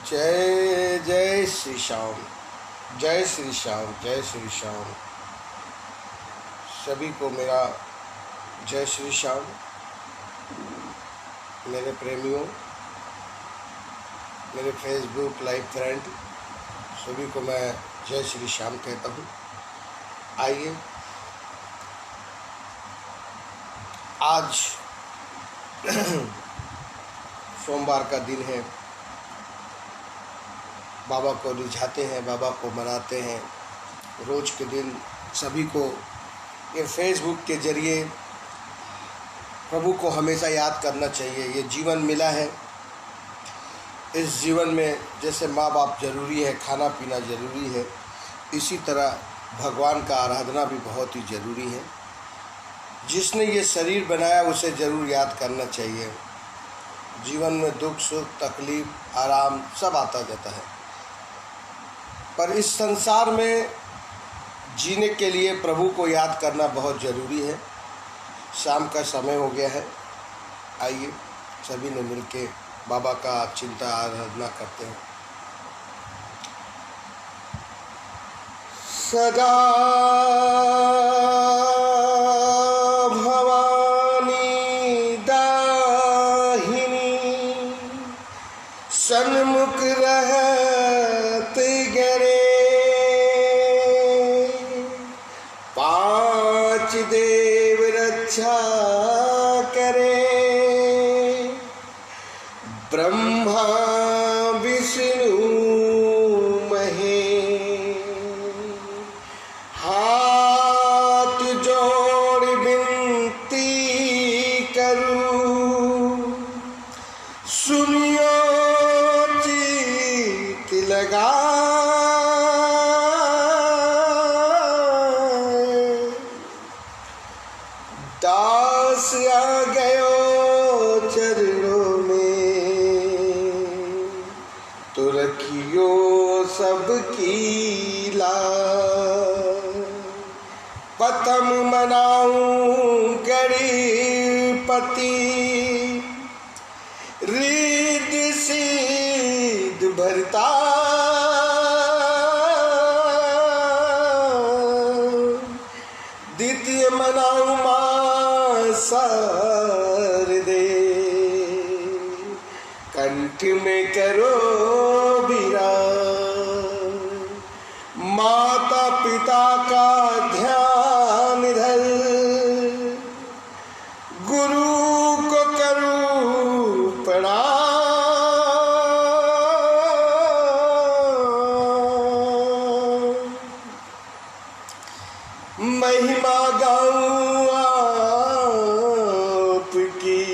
जय जय श्री श्याम, जय श्री श्याम, जय श्री श्याम। सभी को मेरा जय श्री श्याम। मेरे प्रेमियों, मेरे फेसबुक लाइव फ्रेंड, सभी को मैं जय श्री श्याम कहता हूँ। आइए, आज सोमवार का दिन है। बाबा को रिझाते हैं, बाबा को मनाते हैं। रोज़ के दिन सभी को ये फेसबुक के ज़रिए प्रभु को हमेशा याद करना चाहिए। ये जीवन मिला है, इस जीवन में जैसे माँ बाप ज़रूरी है, खाना पीना ज़रूरी है, इसी तरह भगवान का आराधना भी बहुत ही ज़रूरी है। जिसने ये शरीर बनाया उसे ज़रूर याद करना चाहिए। जीवन में दुख सुख तकलीफ़ आराम सब आता जाता है, पर इस संसार में जीने के लिए प्रभु को याद करना बहुत ज़रूरी है। शाम का समय हो गया है, आइए सभी ने मिलके बाबा का चिंता आराधना करते हैं। सदा भवानी दाहिनी सन्मुख रहत गरे, पांच देव रक्षा करे, ब्रह्मा विष्णु महेश। हाथ जोड़ विनती करूं, सुनियो चित लगा। दास आ गयो चरणों में, तो रखियो सबकी लाज। प्रथम मनाऊं गणपति, रिद्धि सिद्धि भरता। द्वितीय मनाऊं मां शारदे, कंठ में करो विराज। माता पिता का ध्यान धर, गुरु को करूं प्रणाम। महिमा गाऊं आपकी,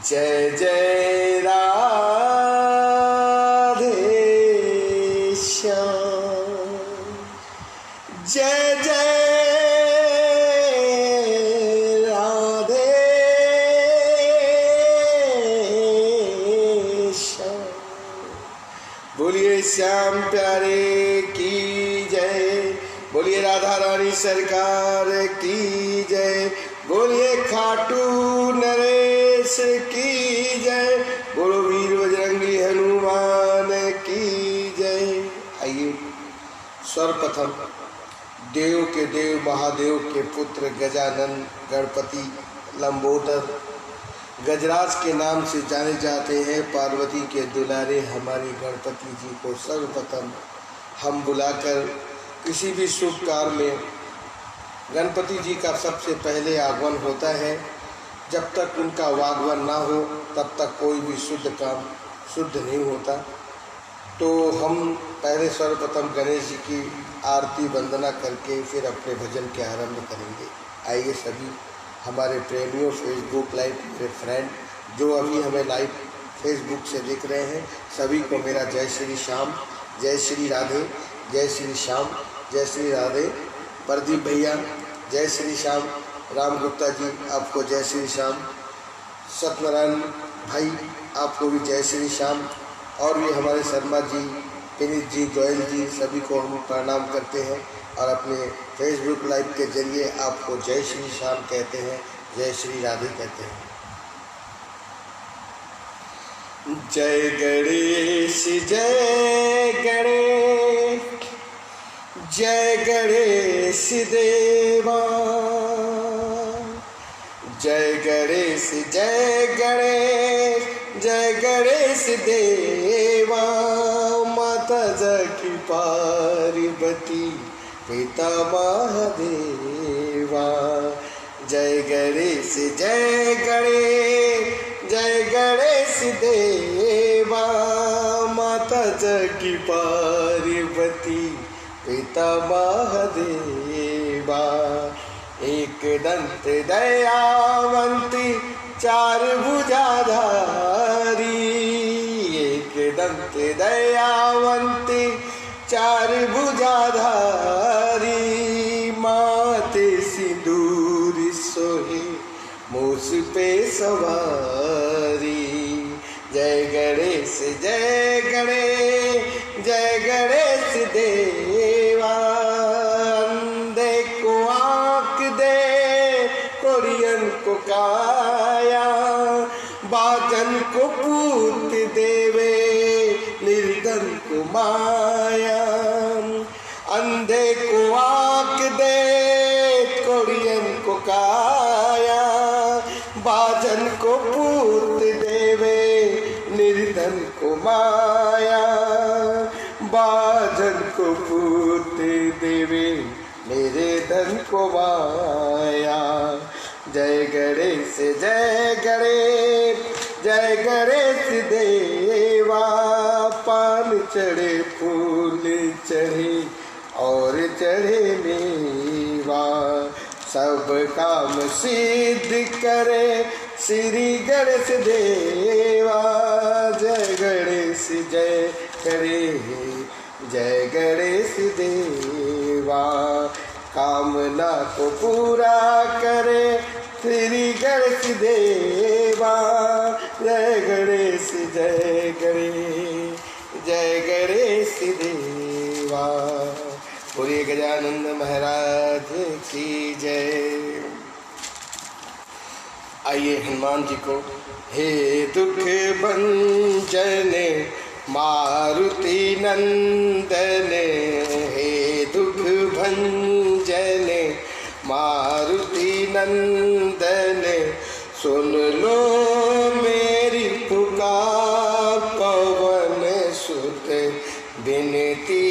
जय जय राधे श्याम, जय जय राधे श्याम। बोलिए श्याम प्यारे की जय, बोलिए राधा रानी सरकार की जय, बोलिए खाटू नरेश की जय, बोलो वीर बजरंगी हनुमान की जय। आइए, सर्वप्रथम देव के देव महादेव के पुत्र गजानन गणपति लंबोदर गजराज के नाम से जाने जाते हैं, पार्वती के दुलारे हमारे गणपति जी को सर्वप्रथम हम बुलाकर किसी भी शुभ कार्य में गणपति जी का सबसे पहले आगमन होता है। जब तक उनका आगमन ना हो तब तक कोई भी शुद्ध काम शुद्ध नहीं होता। तो हम पहले सर्वप्रथम गणेश जी की आरती वंदना करके फिर अपने भजन के आरंभ करेंगे। आइए सभी हमारे प्रेमियों, फेसबुक लाइव मेरे फ्रेंड जो अभी हमें लाइव फेसबुक से देख रहे हैं, सभी को मेरा जय श्री श्याम, जय श्री राधे, जय श्री श्याम, जय श्री राधे। प्रदीप भैया जय श्री श्याम, राम गुप्ता जी आपको जय श्री श्याम, सत्यनारायण भाई आपको भी जय श्री श्याम, और भी हमारे शर्मा जी, विनीत जी, जोयल जी, सभी को हम प्रणाम करते हैं और अपने फेसबुक लाइव के जरिए आपको जय श्री श्याम कहते हैं, जय श्री राधे कहते हैं। जय गणेश जय गणेश, जय गणेश देवा, जय गणेश जय गणेश, जय गणेश देवा। माता जगी पार्वती पिता महादेवा। जय गणेश जय गणेश, जय गणेश देवा। माता जगी पार्वती पिता महादेवा। एक दंत दयावंती चार भुजाधारी, एक दंत दयावंती चार भुजाधारी। माथे सिंदूर सोहे मूस पे सवारी। जय गणेश जय गणेश, जय गणेश देवा। अंधे को आँख दे, कोरियन को काया, बाजन को पूत देवे, निर्धन को माया। अंधे को आँख दे, कोरियन को काया, बाजन को पूत देवे, निर्धन को माया। बाजन को पूत देवे, मेरे धन को माया। जय गणेश जय गणेश, जय गणेश देवा। पान चढ़े फूल चढ़े और चढ़े मेवा, सब काम सिद्ध करे श्री गणेश देवा। जय गणेश जय गणेश, जय गणेश देवा। कामना को पूरा करे श्री गणेश देवा। जय गणेश जय गणेश, जय गणेश देवा। बोलिए गजानंद महाराज की जय। आइए हनुमान जी को हे दुख भंजन मारुति नंदन, हे दुख भंजन मारुति नंदन। सुन लो मेरी पुकार, पवन सुत विनती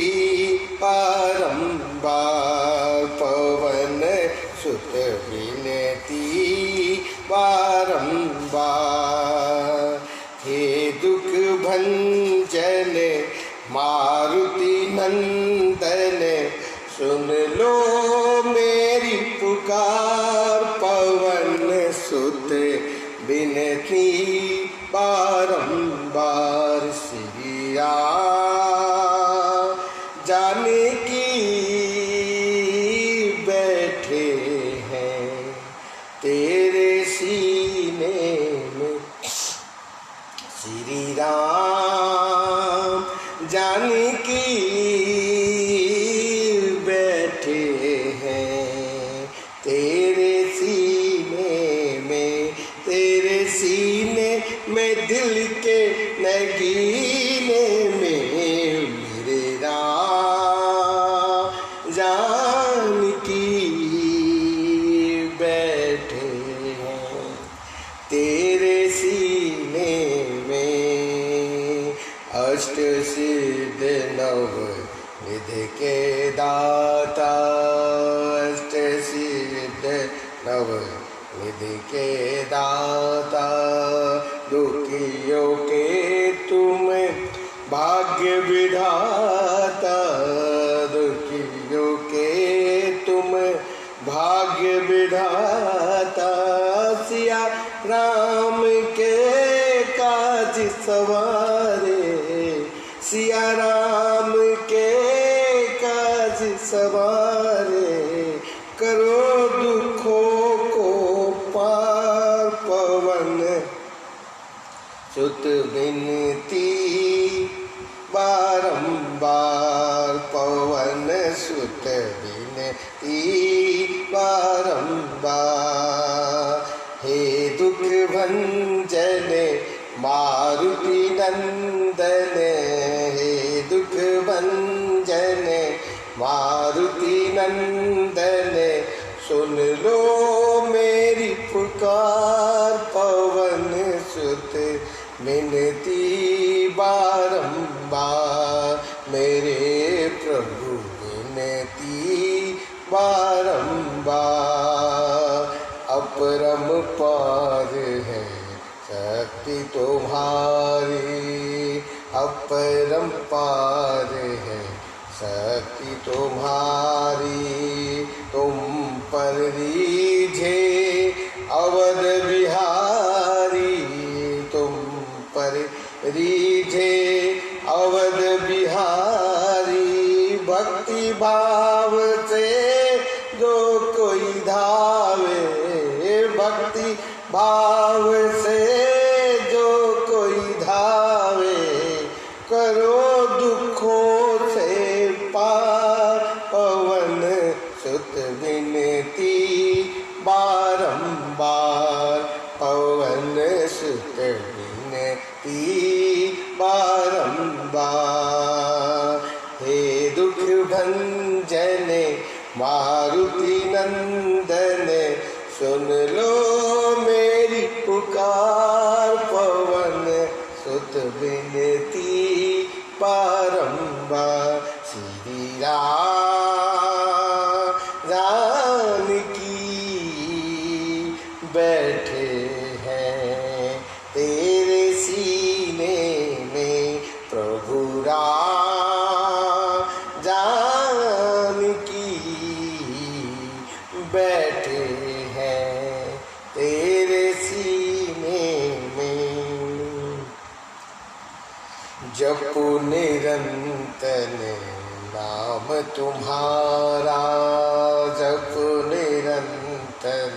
बारंबार। पवन सुत विनती बारंबार। हे दुख भंजन मारुति नंदन, सुन लो मेरी पुकार, पवन सुत विनती बारंबार। श्री राम जानकी बैठे हैं तेरे सीने में। श्री राम जानकी बैठे हैं तेरे सीने में, तेरे सीने में दिल के नगीने में। मेरे राम जानकी बैठे हैं तेरे सीने में। अष्ट सिद्ध नव निधि के दाता, अष्ट सिद्ध नव निधि के दाता। दुखियों के तुम भाग्य विधाता, दुखियों के तुम भाग्य विधाता। सिया राम के काज सवारे, सिया राम के काज सवारे। करो दुखों को पार, पवन सुत विनती बारंबार। पवन सुत विनती बारंबार। हे दुख भंजन मारुति नंदन हे दुख भंजन मारुति नंदन सुन लो मेरी पुकार पवन सुत मिनती बारंबार मेरे प्रभु विनती बारंबार अपरम पार है शक्ति तुम्हारी अपरम पार है शक्ति तुम्हारी तुम पर रीझे अवध बिहारी तुम पर रीझे अवध बिहारी भक्ति भाव से जो कोई धावे भक्ति भाव से जो कोई धावे करो दुखों से पार पवन सुत विनती बारंबार पवन सुत विनती बारंबार हे दुख भंजन मारुति नंदन सुन लो मेरी पुकार पवन सुत विनती बारंबार श्री जानकी बैठे हैं तेरे सीने में प्रभु जानकी बैठे हैं तेरे सीने में जपो निरंतर नाम तुम्हारा जपो निरंतर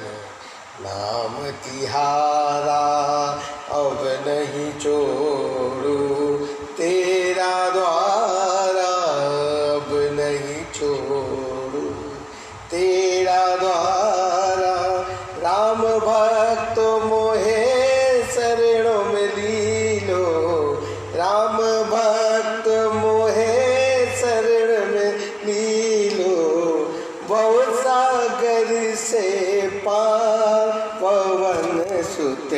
नाम तिहारा अब नहीं छोड़ू तेरा द्वारा अब नहीं छोड़ू तेरा द्वारा राम भक्त मोहे शरणों में लीलो राम भक्त मोहे शरण में लीलो भव सागर से पार पवन सुत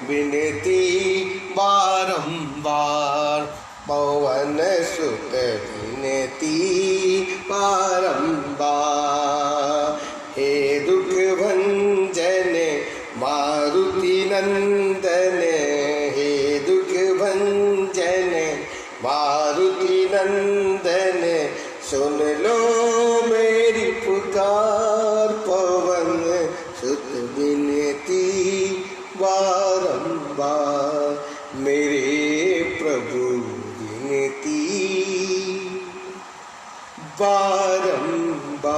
विनती बारंबार पवन सुत विनती बारंबार हे दुख भंजन मारुति नंदन हे दुख भंजन मारुति नंदन सुन लो मेरी पुकार पवन सुत विनती बारंबार मेरे प्रभु विनती बारंबार।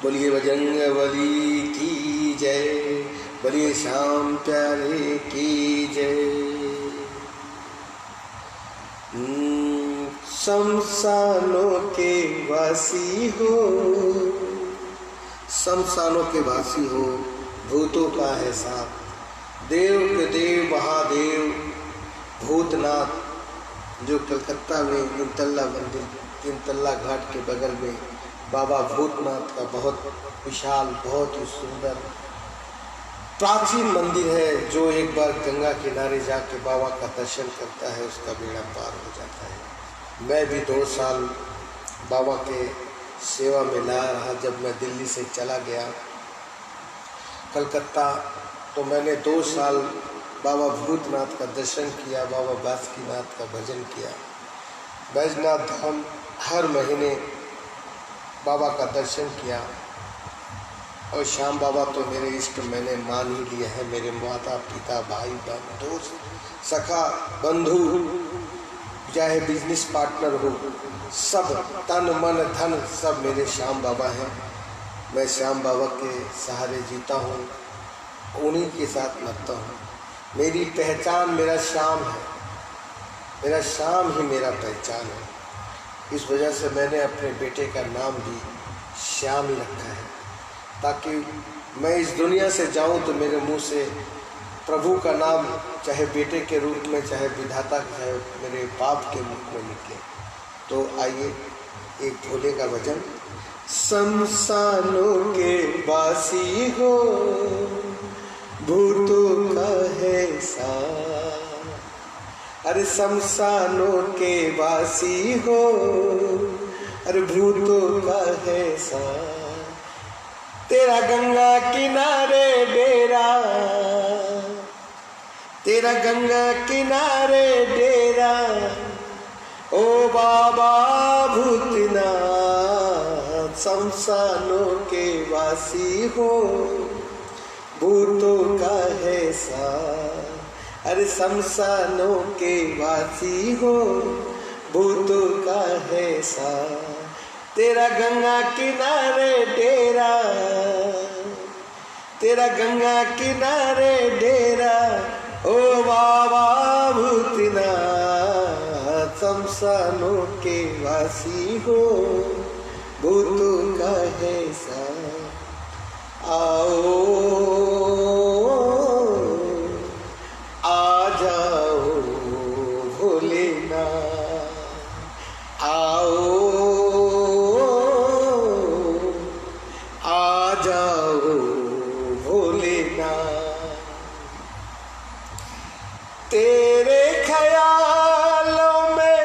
बोलिए बजरंगबली की जय बोलिए श्याम प्यारे की जय। शमशानों के वासी हो शमशानों के वासी हो भूतों का है साथ देव के देव महादेव भूतनाथ जो कलकत्ता में तीन तल्ला घाट के बगल में बाबा भूतनाथ का बहुत विशाल बहुत ही सुंदर प्राचीन मंदिर है जो एक बार गंगा किनारे जाके बाबा का दर्शन करता है उसका बेड़ा पार हो जाता है। मैं भी 2 साल बाबा के सेवा में लगा रहा। जब मैं दिल्ली से चला गया कलकत्ता तो मैंने 2 साल बाबा भूतनाथ का दर्शन किया बाबा बासुकीनाथ का भजन किया। बैजनाथ धाम हर महीने बाबा का दर्शन किया और श्याम बाबा तो मेरे इष्ट मैंने मान ही लिया है। मेरे माता पिता भाई बहन दोस्त सखा बंधु चाहे बिजनेस पार्टनर हो सब तन मन धन सब मेरे श्याम बाबा हैं। मैं श्याम बाबा के सहारे जीता हूँ उन्हीं के साथ मरता हूँ। मेरी पहचान मेरा श्याम है मेरा श्याम ही मेरा पहचान है। इस वजह से मैंने अपने बेटे का नाम भी श्याम ही रखा है ताकि मैं इस दुनिया से जाऊं तो मेरे मुंह से प्रभु का नाम चाहे बेटे के रूप में, चाहे विधाता, चाहे मेरे पाप के रूप में निकले। तो आइए एक भोले का भजन। शमशानों के वासी हो भूतों का है साथ, अरे शमशानों के वासी हो, अरे भूतों का है साथ। तेरा गंगा किनारे डेरा, तेरा गंगा किनारे डेरा, ओ बाबा भूतनाथ। शमशानों के वासी हो भूतों का है साथ, अरे शमशानों के वासी हो भूतों का है साथ। तेरा गंगा किनारे डेरा, तेरा गंगा किनारे डेरा, ओ बाबा भूतनाथ। शमशानों के वासी हो भूतों का है साथ। आओ आ जाओ भोलेनाथ, आओ आ जाओ भोलेनाथ। तेरे ख्यालों में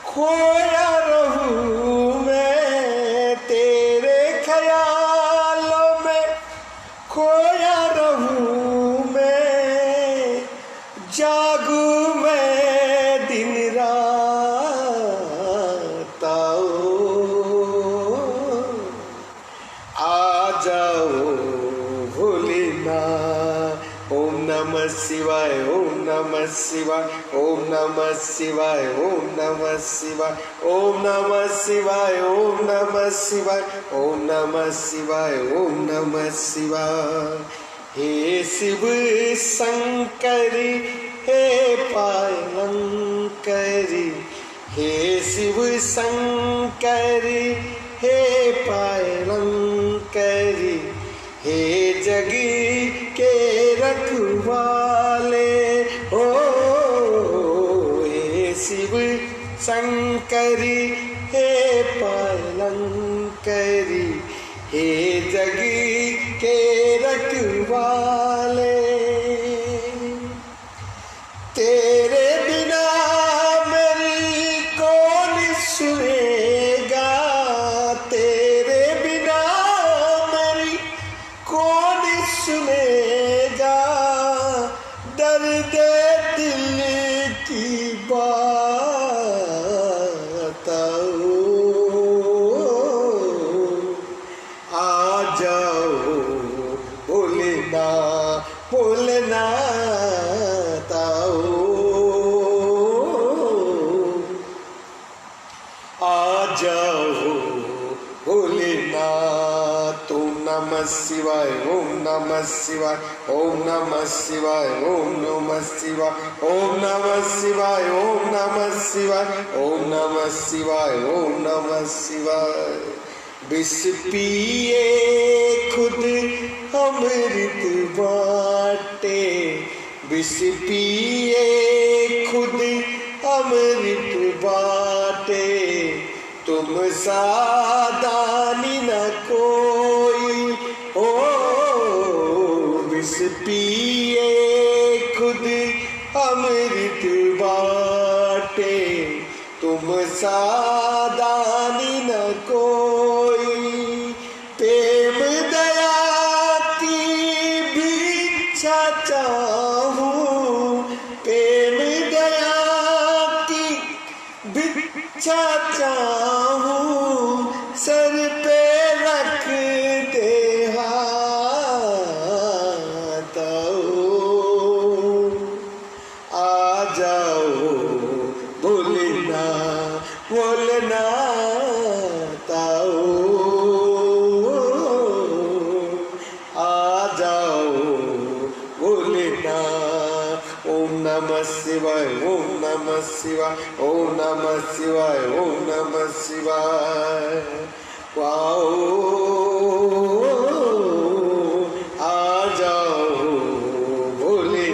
खोया रहूं मैं, तेरे ख्यालों में खोया रहूं मैं, जागू मैं दिन रात। आ जाओ भोलेनाथ। ओम नमः शिवाय, ओम नमः शिवाय, ओम नमः शिवाय, ओम नमः शिवाय, ओम नमः शिवाय, ओम नमः शिवाय, ओम नमः शिवाय, ओम नमः शिवाय। हे शिव शंकरी, हे पालंकरी, हे शिव शंकरी, हे पालंकरी, हे जगी के रखवाले हो। हे शिव शंकरी, हे पालंकरी, हे जगी के रखवाले। तेरे बिना मेरी कौन सुनेगा, तेरे बिना मेरी कौन सुनेगा, दर्द दिल की बात। आ जाओ भोलेनाथ, भोलेनाथ आओ। आ जाओ भोलेनाथ। ओम नमः शिवाय, ओम नमः शिवाय, ओम नमः शिवाय, ओम नमः शिवाय, ओम नमः शिवाय, ओम नमः शिवाय, ओम नमः शिवाय, ओम नमः शिवाय। विष पिए खुद अमृत बाटे, विष पिए खुद अमृत बाटे, तुम सादानी न कोई। ओ विष पिए खुद अमृत बाटे, तुम सादानी न कोई। प्रेम दया की भिक्षा चाहूं, प्रेम दया की भिक्षा चाहूं, सर पे रख दे हाथ। आ जाओ भोलेनाथ, भोलेनाथ आओ। आ जाओ भोलेनाथ। ओम नमः शिवाय, ओम नमः शिवाय, ओम नमः शिवाय, ओम नमः शिवाय। आओ आ जाओ भोले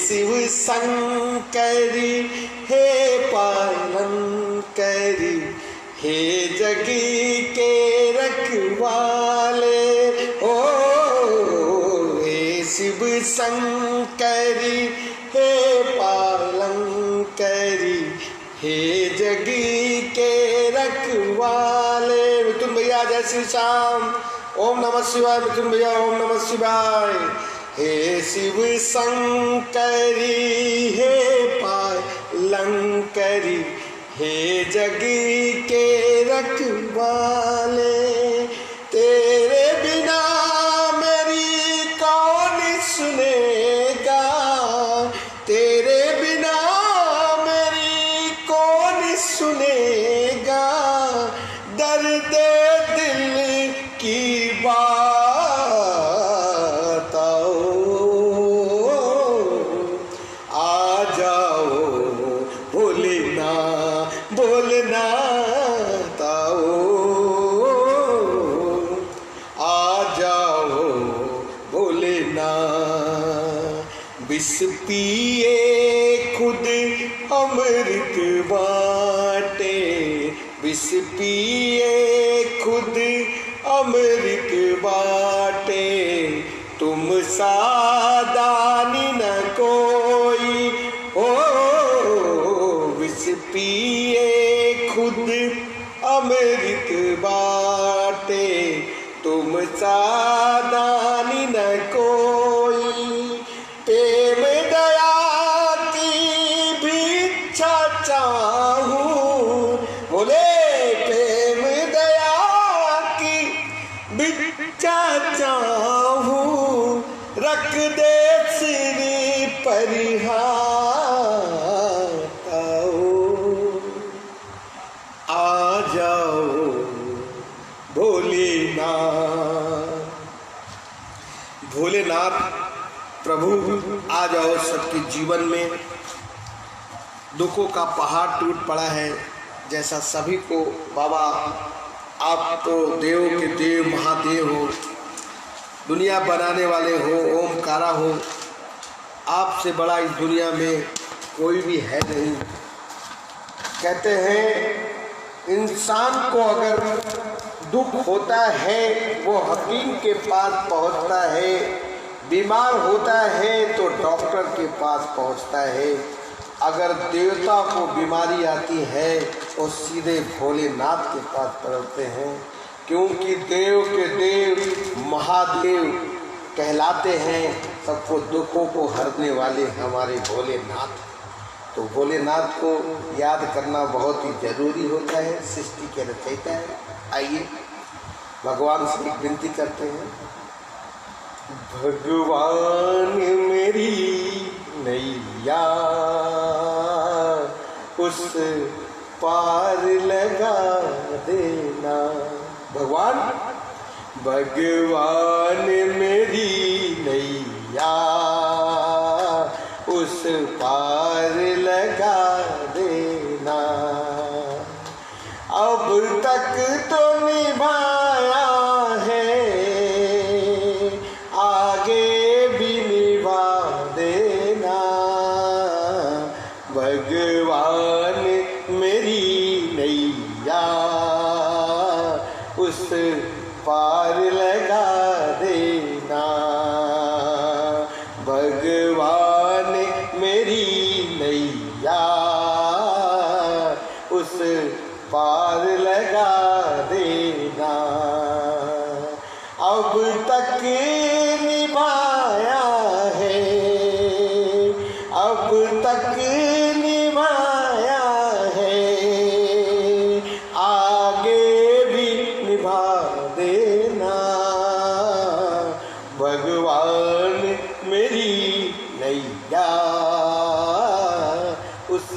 शिव शंकरी हे पालनकरी, हे जगी के रखवाले। ओ हे शिव शंकरी हे पालनकरी, हे जगी के रखवाले। मिथुन भैया जय श्री श्याम, ओम नमः शिवाय। मिथुन भैया ओम नमः शिवाय। हे शिव शंकरी हे पालनकरी, हे जगी के रखवाले। तेरे बिना मेरी कौन सुनेगा, तेरे बिना मेरी कौन सुनेगा, दर्द दिल की बात आओ, आ जाओ बोलना बोलना ताओ, आ जाओ बोलना। विष पिए खुद अमृत बाटे, विष पिए खुद अमृत बाटे, तुम सादानी न कोई। ओ विष पिए खुद अमृत बाटे, तुम सादानी न कोई। प्रेम दया की भिक्षा चाहूं, बोले प्रेम दया की भिक्षा चाहूं, रख दे श्री परिहार आओ, आ जाओ भोलेनाथ। भोलेनाथ प्रभु आ जाओ सबके जीवन में। दुखों का पहाड़ टूट पड़ा है, जैसा सभी को बाबा आप तो देव के देव महादेव हो, दुनिया बनाने वाले हो, ओमकारा हो। आपसे बड़ा इस दुनिया में कोई भी है नहीं। कहते हैं इंसान को अगर दुख होता है वो हकीम के पास पहुंचता है, बीमार होता है तो डॉक्टर के पास पहुंचता है। अगर देवता को बीमारी आती है तो सीधे भोलेनाथ के पास पहुंचते हैं, क्योंकि देव के देव महादेव कहलाते हैं। सबको दुखों को हरने वाले हमारे भोलेनाथ। तो भोलेनाथ को याद करना बहुत ही जरूरी होता है, सृष्टि के रचयिता है। आइए भगवान से एक विनती करते हैं। भगवान मेरी नैया उस पार लगा देना। भगवान भगवान मेरी नैया उस पार लगा देना। अब तक तो निभाया है, आगे भी निभा देना। भगवान मेरी नैया उस पार लगा देना। भगवान मेरी नैया उस पार लगा देना। अब तक निभाया है, अब तक निभाया है, आगे भी निभा देना। भगवान मेरी नैया उस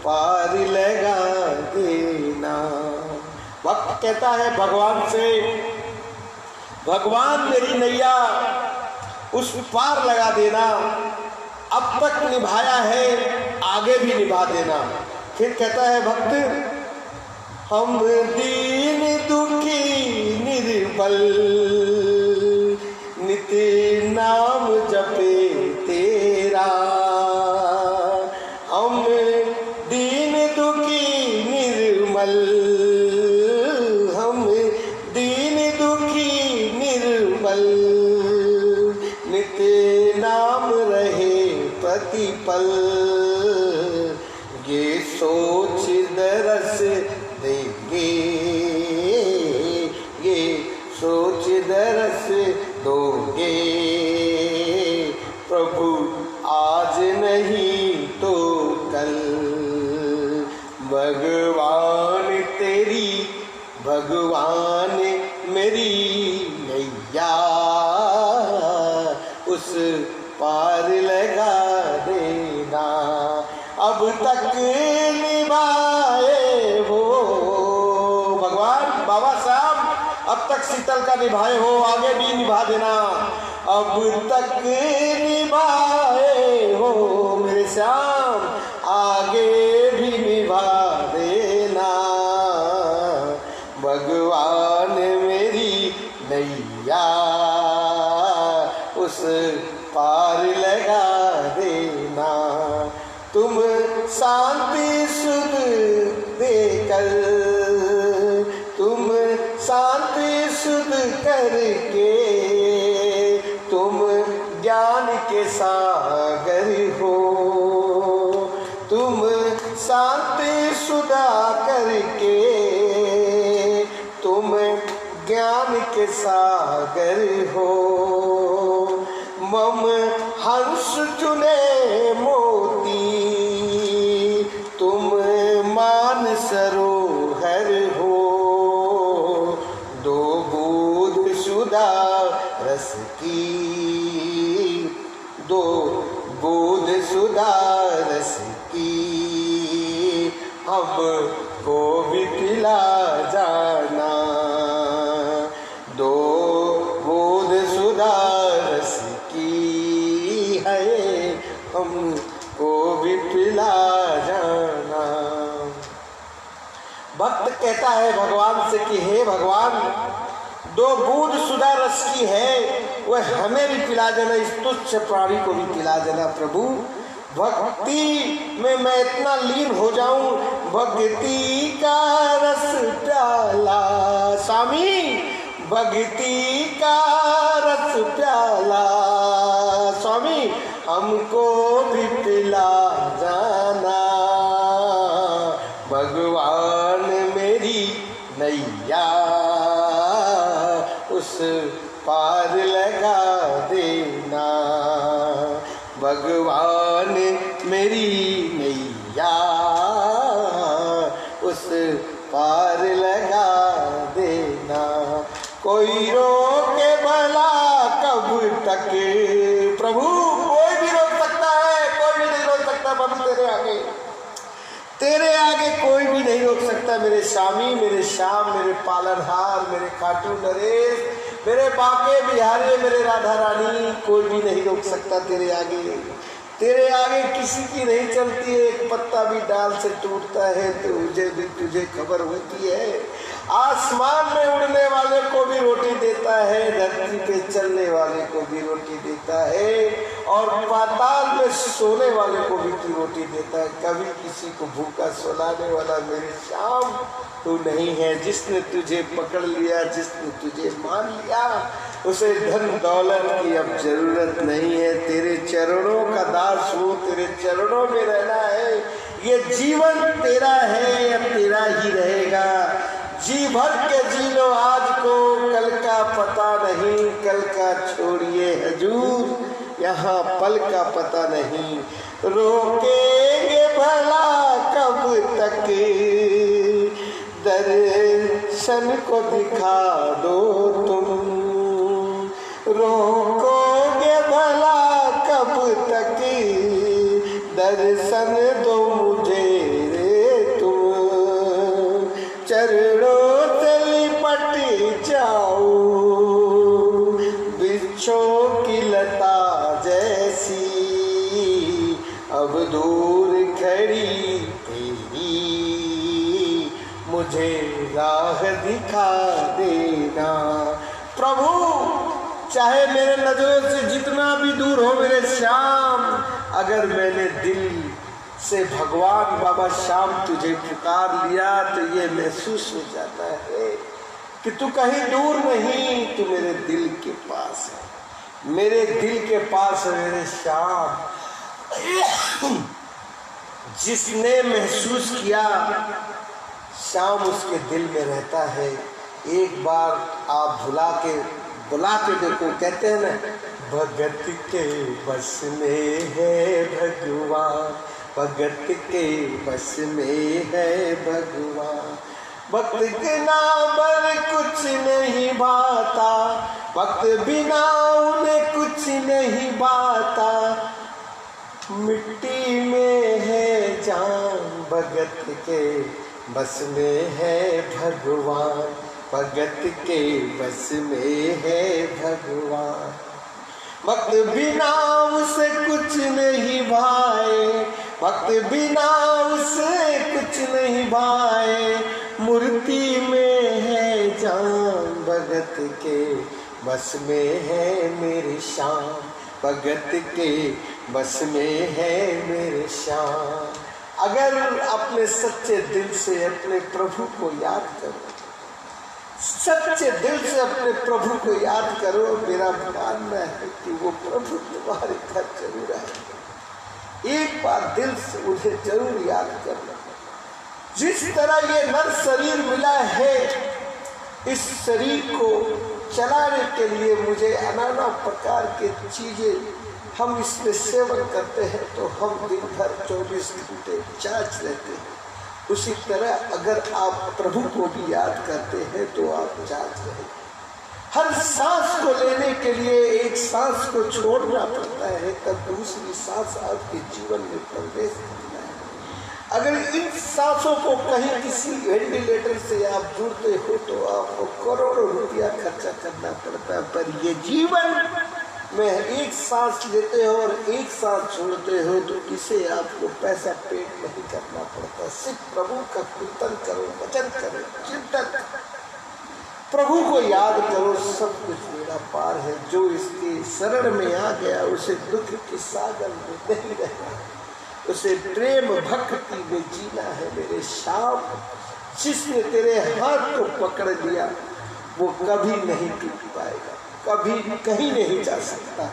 पार लगा देना। भक्त कहता है भगवान से, भगवान मेरी नैया उस पार लगा देना। अब तक निभाया है, आगे भी निभा देना। फिर कहता है भक्त, हम दीन दुखी निर्बल नित्य नाम जपे तेरा। नाम रहे प्रतिपल, ये सोच दरस देंगे, ये सोच दरस दोगे प्रभु, आज नहीं तो कल। भगवान तेरी, भगवान मेरी नैया, उस पार लगा देना। अब तक निभाए हो भगवान, बाबा साहब अब तक शीतल का निभाए हो, आगे भी निभा देना। अब तक निभाए हो मेरे श्याम, आगे भी निभा देना। भगवान मेरी नैया, उस पार लगा देना। तुम शांति सुध देकर, तुम शांति सुध करके, तुम ज्ञान के सागर हो। तुम शांति सुधा करके, तुम ज्ञान के सागर हो। मम हंस चुने मोती, तुम मान सरोहर हो। दो बूंद सुधा रस की, दो बूंद सुधा रस की, हमको भी पिला जाना। दो बूंद सुधा रस की है, हमको भी पिला जाना। भक्त कहता है भगवान से कि हे भगवान, दो बूंद सुधा रस की है, वह हमें भी पिला देना, इस तुच्छ प्राणी को भी पिला देना प्रभु। भक्ति में मैं इतना लीन हो जाऊं, भक्ति का रस प्याला स्वामी, भक्ति का रस प्याला स्वामी, हमको भी पिला जाना। भगवान मेरी नैया, उस पार लगा देना। भगवान मेरी नैया, उस पार लगा देना। कोई रोके भला कब तक प्रभु, कोई भी रोक सकता है, कोई भी नहीं रोक सकता प्रभु तेरे आगे, तेरे आगे कोई भी नहीं रोक सकता। मेरे स्वामी, मेरे श्याम, मेरे पालनहार, मेरे खाटू नरेश, मेरे बाके बिहारी, मेरे राधा रानी, कोई भी नहीं रोक सकता तेरे आगे। तेरे आगे किसी की नहीं चलती है, एक पत्ता भी डाल से टूटता है तो तुझे खबर होती है। आसमान में उड़ने वाले को भी रोटी देता है, धरती पे चलने वाले को भी रोटी देता है, और पाताल में सोने वाले को भी तू रोटी देता है। कभी किसी को भूखा सुलाने वाला मेरे श्याम तू नहीं है। जिसने तुझे पकड़ लिया, जिसने तुझे मान लिया, उसे धन दौलत की अब जरूरत नहीं है। तेरे चरणों का दास हूँ, तेरे चरणों में रहना है। ये जीवन तेरा है, अब तेरा ही रहेगा। जी भर के जी लो आज को, कल का पता नहीं, कल का छोड़िए हजूर, यहाँ पल का पता नहीं। रोकेंगे भला कब तक, दर्शन को दिखा दो तुम। रोकोगे भला कब तक, दर्शन दो मुझे रे तुम। चरणों से लिपट जाओ, वृक्षों की लता जैसी, अब दूर खड़ी तेरी, मुझे राह दिखा देना। प्रभु चाहे मेरे नजरों से जितना भी दूर हो मेरे श्याम, अगर मैंने दिल से भगवान बाबा श्याम तुझे पुकार लिया तो ये महसूस हो जाता है कि तू कहीं दूर नहीं, तू मेरे दिल के पास है। मेरे दिल के पास मेरे श्याम। जिसने महसूस किया श्याम उसके दिल में रहता है। एक बार आप बुला के देखो, कहते हैं ना, भगत के बस में है भगवान, भगत के बस में है भगवान। भक्त के नाम पर कुछ नहीं भाता, भक्त बिना उन्हें कुछ नहीं भाता। मिट्टी में है जान, भगत के बस में है भगवान, भगत के बस में है भगवान। भक्त बिना उसे कुछ नहीं भाए, भक्त बिना उसे कुछ नहीं भाए। मूर्ति में है जान, भगत के बस में है मेरे श्याम, भगत के बस में है मेरे श्याम। अगर अपने सच्चे दिल से अपने प्रभु को याद करो, सच्चे दिल से अपने प्रभु को याद करो, मेरा मानना है कि वो प्रभु तुम्हारे घर जरूर आए। एक बार दिल से उन्हें जरूर याद करना। जिस तरह ये नर शरीर मिला है, इस शरीर को चलाने के लिए मुझे नाना प्रकार की चीजें हम इसमें सेवन करते हैं, तो हम दिन भर 24 घंटे चार्ज रहते हैं। उसी तरह अगर आप प्रभु को भी याद करते हैं तो आप चार्ज रहे। हर सांस को लेने के लिए एक सांस को छोड़ना पड़ता है, तब दूसरी सांस आपके जीवन में प्रवेश करता है। अगर इन सांसों को कहीं किसी वेंटिलेटर से आप जुड़ते हो तो आपको करोड़ों रुपया खर्चा करना पड़ता है, पर ये जीवन में एक सांस लेते हो और एक सांस छोड़ते हो तो इसे आपको पैसा पेड नहीं करना पड़ता। सिर्फ प्रभु का कीर्तन करो, वचन करो, चिंतन करो, प्रभु को याद करो, सब कुछ मेरा पार है। जो इसके शरण में आ गया उसे दुख के सागर में नहीं रहना, उसे प्रेम भक्ति में जीना है मेरे श्याम। जिसने तेरे हाथ को पकड़ लिया वो कभी नहीं टूट पाएगा, कभी कहीं नहीं जा सकता।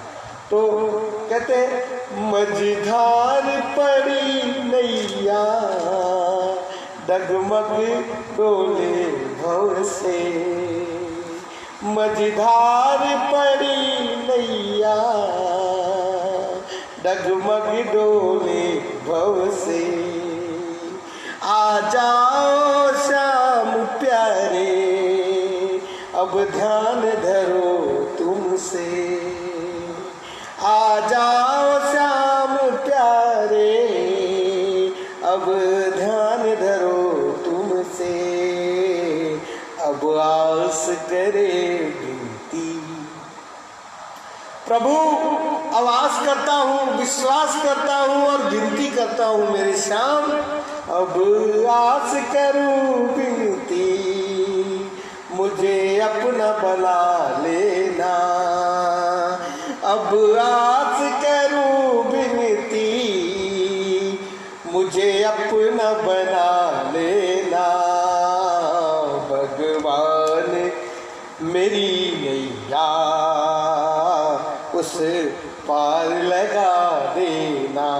तो कहते हैं, मझधार पड़ी नैया डगमग डोले भव से, मझधार पड़ी नैया डगमग डोले भव से। आ जाओ श्याम प्यारे, अब ध्यान धरो तुमसे। आ जाओ श्याम प्यारे, अब ध्यान धरो तुमसे। अब आस करे विनती, प्रभु आवाज करता हूँ, विश्वास करता हूँ और विनती करता हूँ मेरे श्याम। अब आस करूँ विनती, मुझे अपना बना लेना। अब आस करूं विनती, मुझे अपना बना लेना। भगवान मेरी नैया उस पार लगा देना,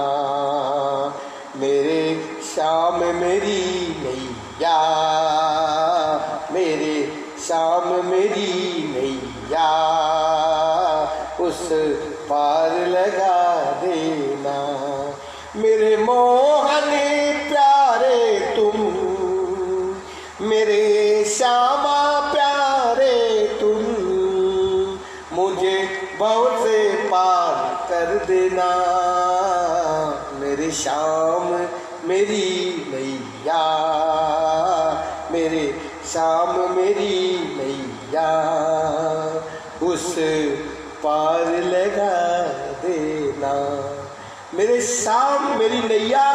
मेरे श्याम मेरी नैया, मेरे श्याम मेरी नैया उस पार लगा देना। मेरे मोहन प्यारे तुम, मेरे श्यामा प्यारे तुम, मुझे भव से पार कर देना। मेरे श्याम मेरी नैया, मेरे श्याम मेरी नैया उस पार लगा देना। मेरे श्याम मेरी नैया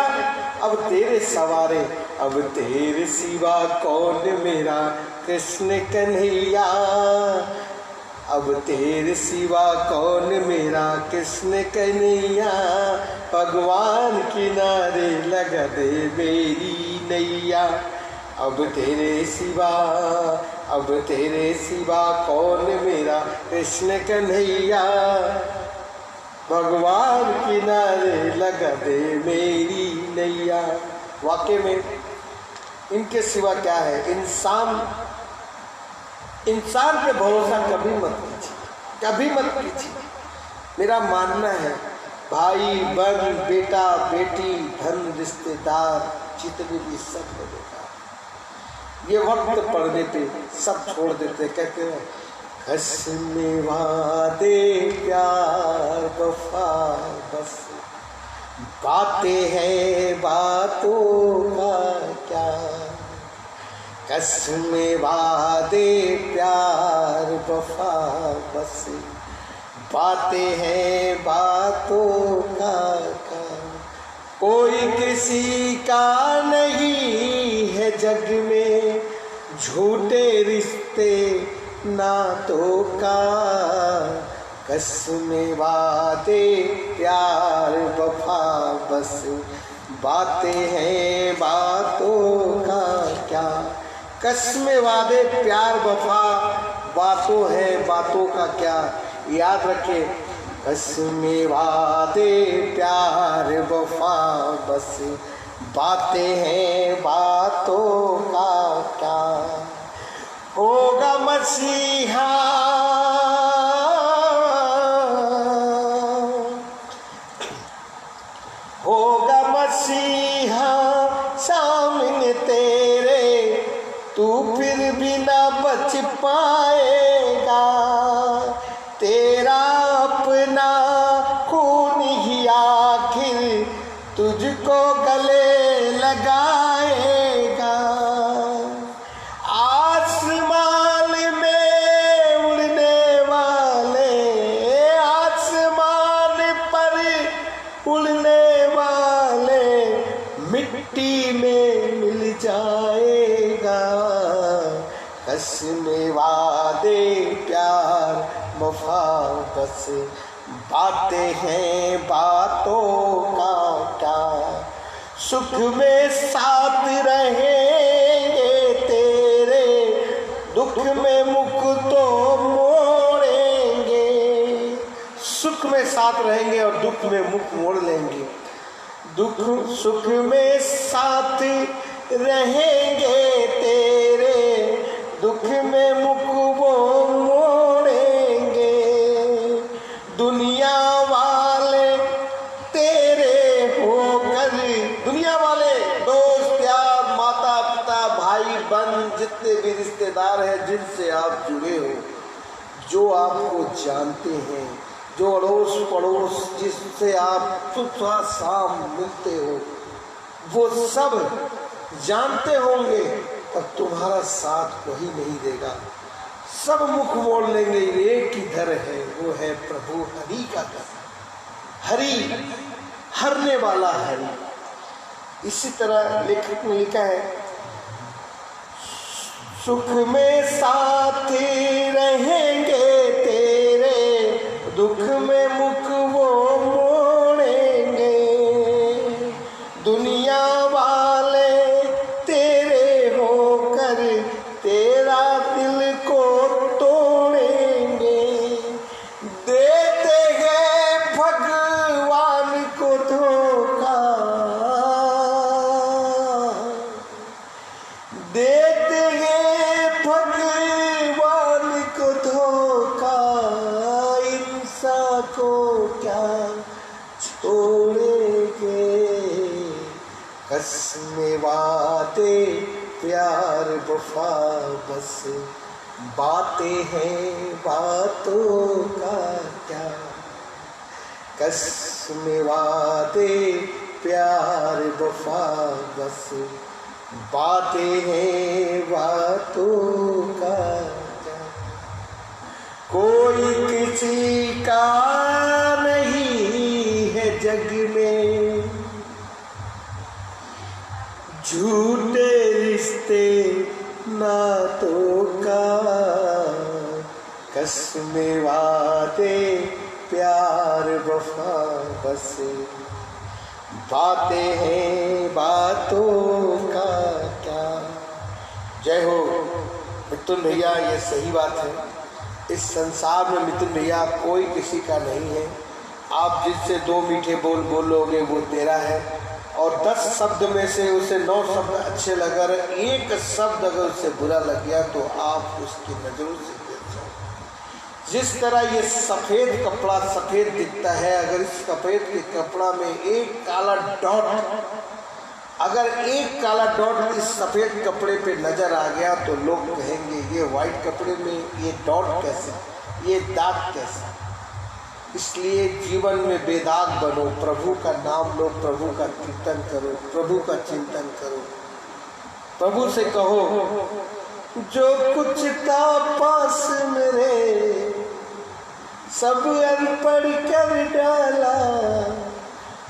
अब तेरे सवारे, अब तेरे सिवा कौन मेरा कृष्ण कन्हैया। अब तेरे सिवा कौन मेरा कृष्ण कन्हैया। भगवान किनारे लगा दे मेरी नैया। अब तेरे सिवा अब तेरे सिवा कौन मेरा कृष्ण कन्हैया, भगवान किनारे लगा दे मेरी नैया। वाकई में इनके सिवा क्या है। इंसान पे भरोसा कभी मत कीजिए, कभी मत कीजिए। मेरा मानना है भाई बहन बेटा बेटी धन रिश्तेदार जितने भी सब हो बेटा, ये वक्त पड़ने पे सब छोड़ देते। कहते हैं कसमे वादे प्यार वफा बस, बातें हैं बातों का क्या। कसमे वादे प्यार वफा बस, बातें हैं बातों का क्या। कोई किसी का नहीं है जग में, झूठे रिश्ते नातों का। कसमे वादे प्यार वफा बस, बातें हैं बातों का क्या। कसमे वादे प्यार वफा, बातों हैं बातों का क्या। याद रखे कसमे वादे प्यार वफा बस, बातें हैं बातों का क्या। होगा मसीहा होगा मसीहा सामने तेरे, तू फिर भी ना बच पाएगा। तेरा अपना खून ही आखिर तुझको गले लगाएगा। आसमान में उड़ने वाले, आसमान पर उड़ने वाले, मिट्टी में मिल जाएगा। कसमे वादे प्यार वफा बस, बातें हैं बातों का क्या। सुख में साथ रहेंगे तेरे, दुख में मुख तो मोड़ेंगे। सुख में साथ रहेंगे और दुख में मुख मोड़ लेंगे। दुख सुख में साथ रहेंगे तेरे, दुख में मुख वो मोड़ेंगे। दुनिया वाले तेरे होकर, दुनिया वाले दोस्त यार माता पिता भाई बहन जितने भी रिश्तेदार हैं जिनसे आप जुड़े हो, जो आपको जानते हैं, जो अड़ोस पड़ोस जिससे आप सुबह शाम मिलते हो, वो सब जानते होंगे पर तुम्हारा साथ कोई नहीं देगा। सब मुख मोड़ लेंगे। एक ही दर है, वो है प्रभु हरि का दर। हरि हरने वाला हरि। इसी तरह लेखक ने लिखा है सुख में साथ रहेंगे तेरे, दुख में मुख वो मोड़ेंगे। दुनिया वाले तेरे होकर तेरा दिल को तोड़ेंगे। देते हैं भगवान को धोखा, देते हैं भगवान को धोखा। इंसान को क्या छोड़ेंगे। कसमे वादे प्यार वफा बस, बातें हैं बातों का क्या। कसमे वादे प्यार वफा बस, बातें हैं बातों का क्या। कोई किसी का नहीं है जग में, झूठे रिश्ते नातों का। कसमे वादे प्यार वफा बस, बातें हैं बातों का क्या। जय हो मिथुन भैया ये सही बात है। इस संसार में मिथुन भैया कोई किसी का नहीं है। आप जिससे 2 मीठे बोल बोलोगे वो तेरा है, और 10 शब्द में से उसे 9 शब्द अच्छे लगा, एक शब्द अगर उसे बुरा लग गया तो आप उसकी नजरों से गिर जाओ। जिस तरह ये सफ़ेद कपड़ा सफ़ेद दिखता है, अगर इस सफ़ेद के कपड़ा में एक काला डॉट, अगर एक काला डॉट इस सफ़ेद कपड़े पे नज़र आ गया तो लोग कहेंगे ये वाइट कपड़े में ये डॉट कैसे, ये दाग कैसे। इसलिए जीवन में बेदाग बनो, प्रभु का नाम लो, प्रभु का कीर्तन करो, प्रभु का चिंतन करो, प्रभु से कहो जो कुछ था पास मेरे सब अर्पण कर डाला,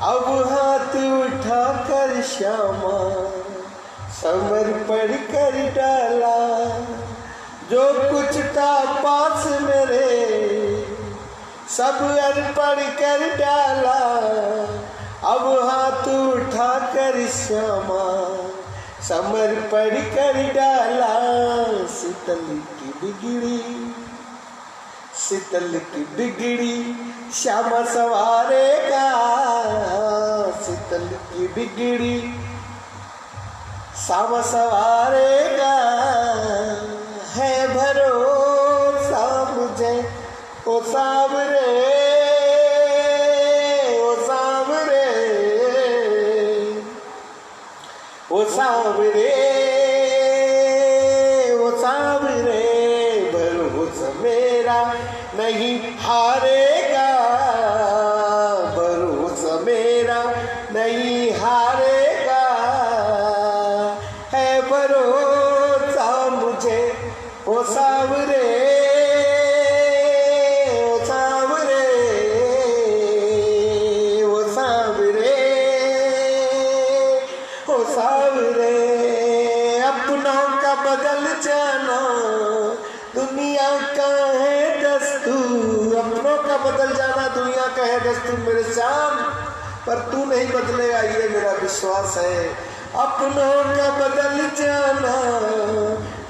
अब हाथ उठा कर श्यामा समर्पण कर डाला। जो कुछ था पास मेरे सब अर्पण कर डाला, अब हाथ उठा कर श्यामा समर्पण कर डाला। शीतल की बिगड़ी, शीतल की बिगड़ी श्यामा सवारेगा, शीतल की बिगड़ी श्यामा सवारेगा। है भरोसा मुझे ओ सावरे, ओ सावरे, ओ सावरे, ओ सावरे, भरोसा मेरा नहीं हारेगा, भरोसा मेरा नहीं हारेगा। है भरोसा मुझे ओ सावरे, ओ सावरे, ओ सावरे, ओ सावरे। अपनों का बदल जाना दुनिया का है दस्तूर, अपनों का बदल जाना दुनिया का है दस्तूर मेरे श्याम, पर तू नहीं बदलेगा ये मेरा विश्वास है। अपनों का बदल जाना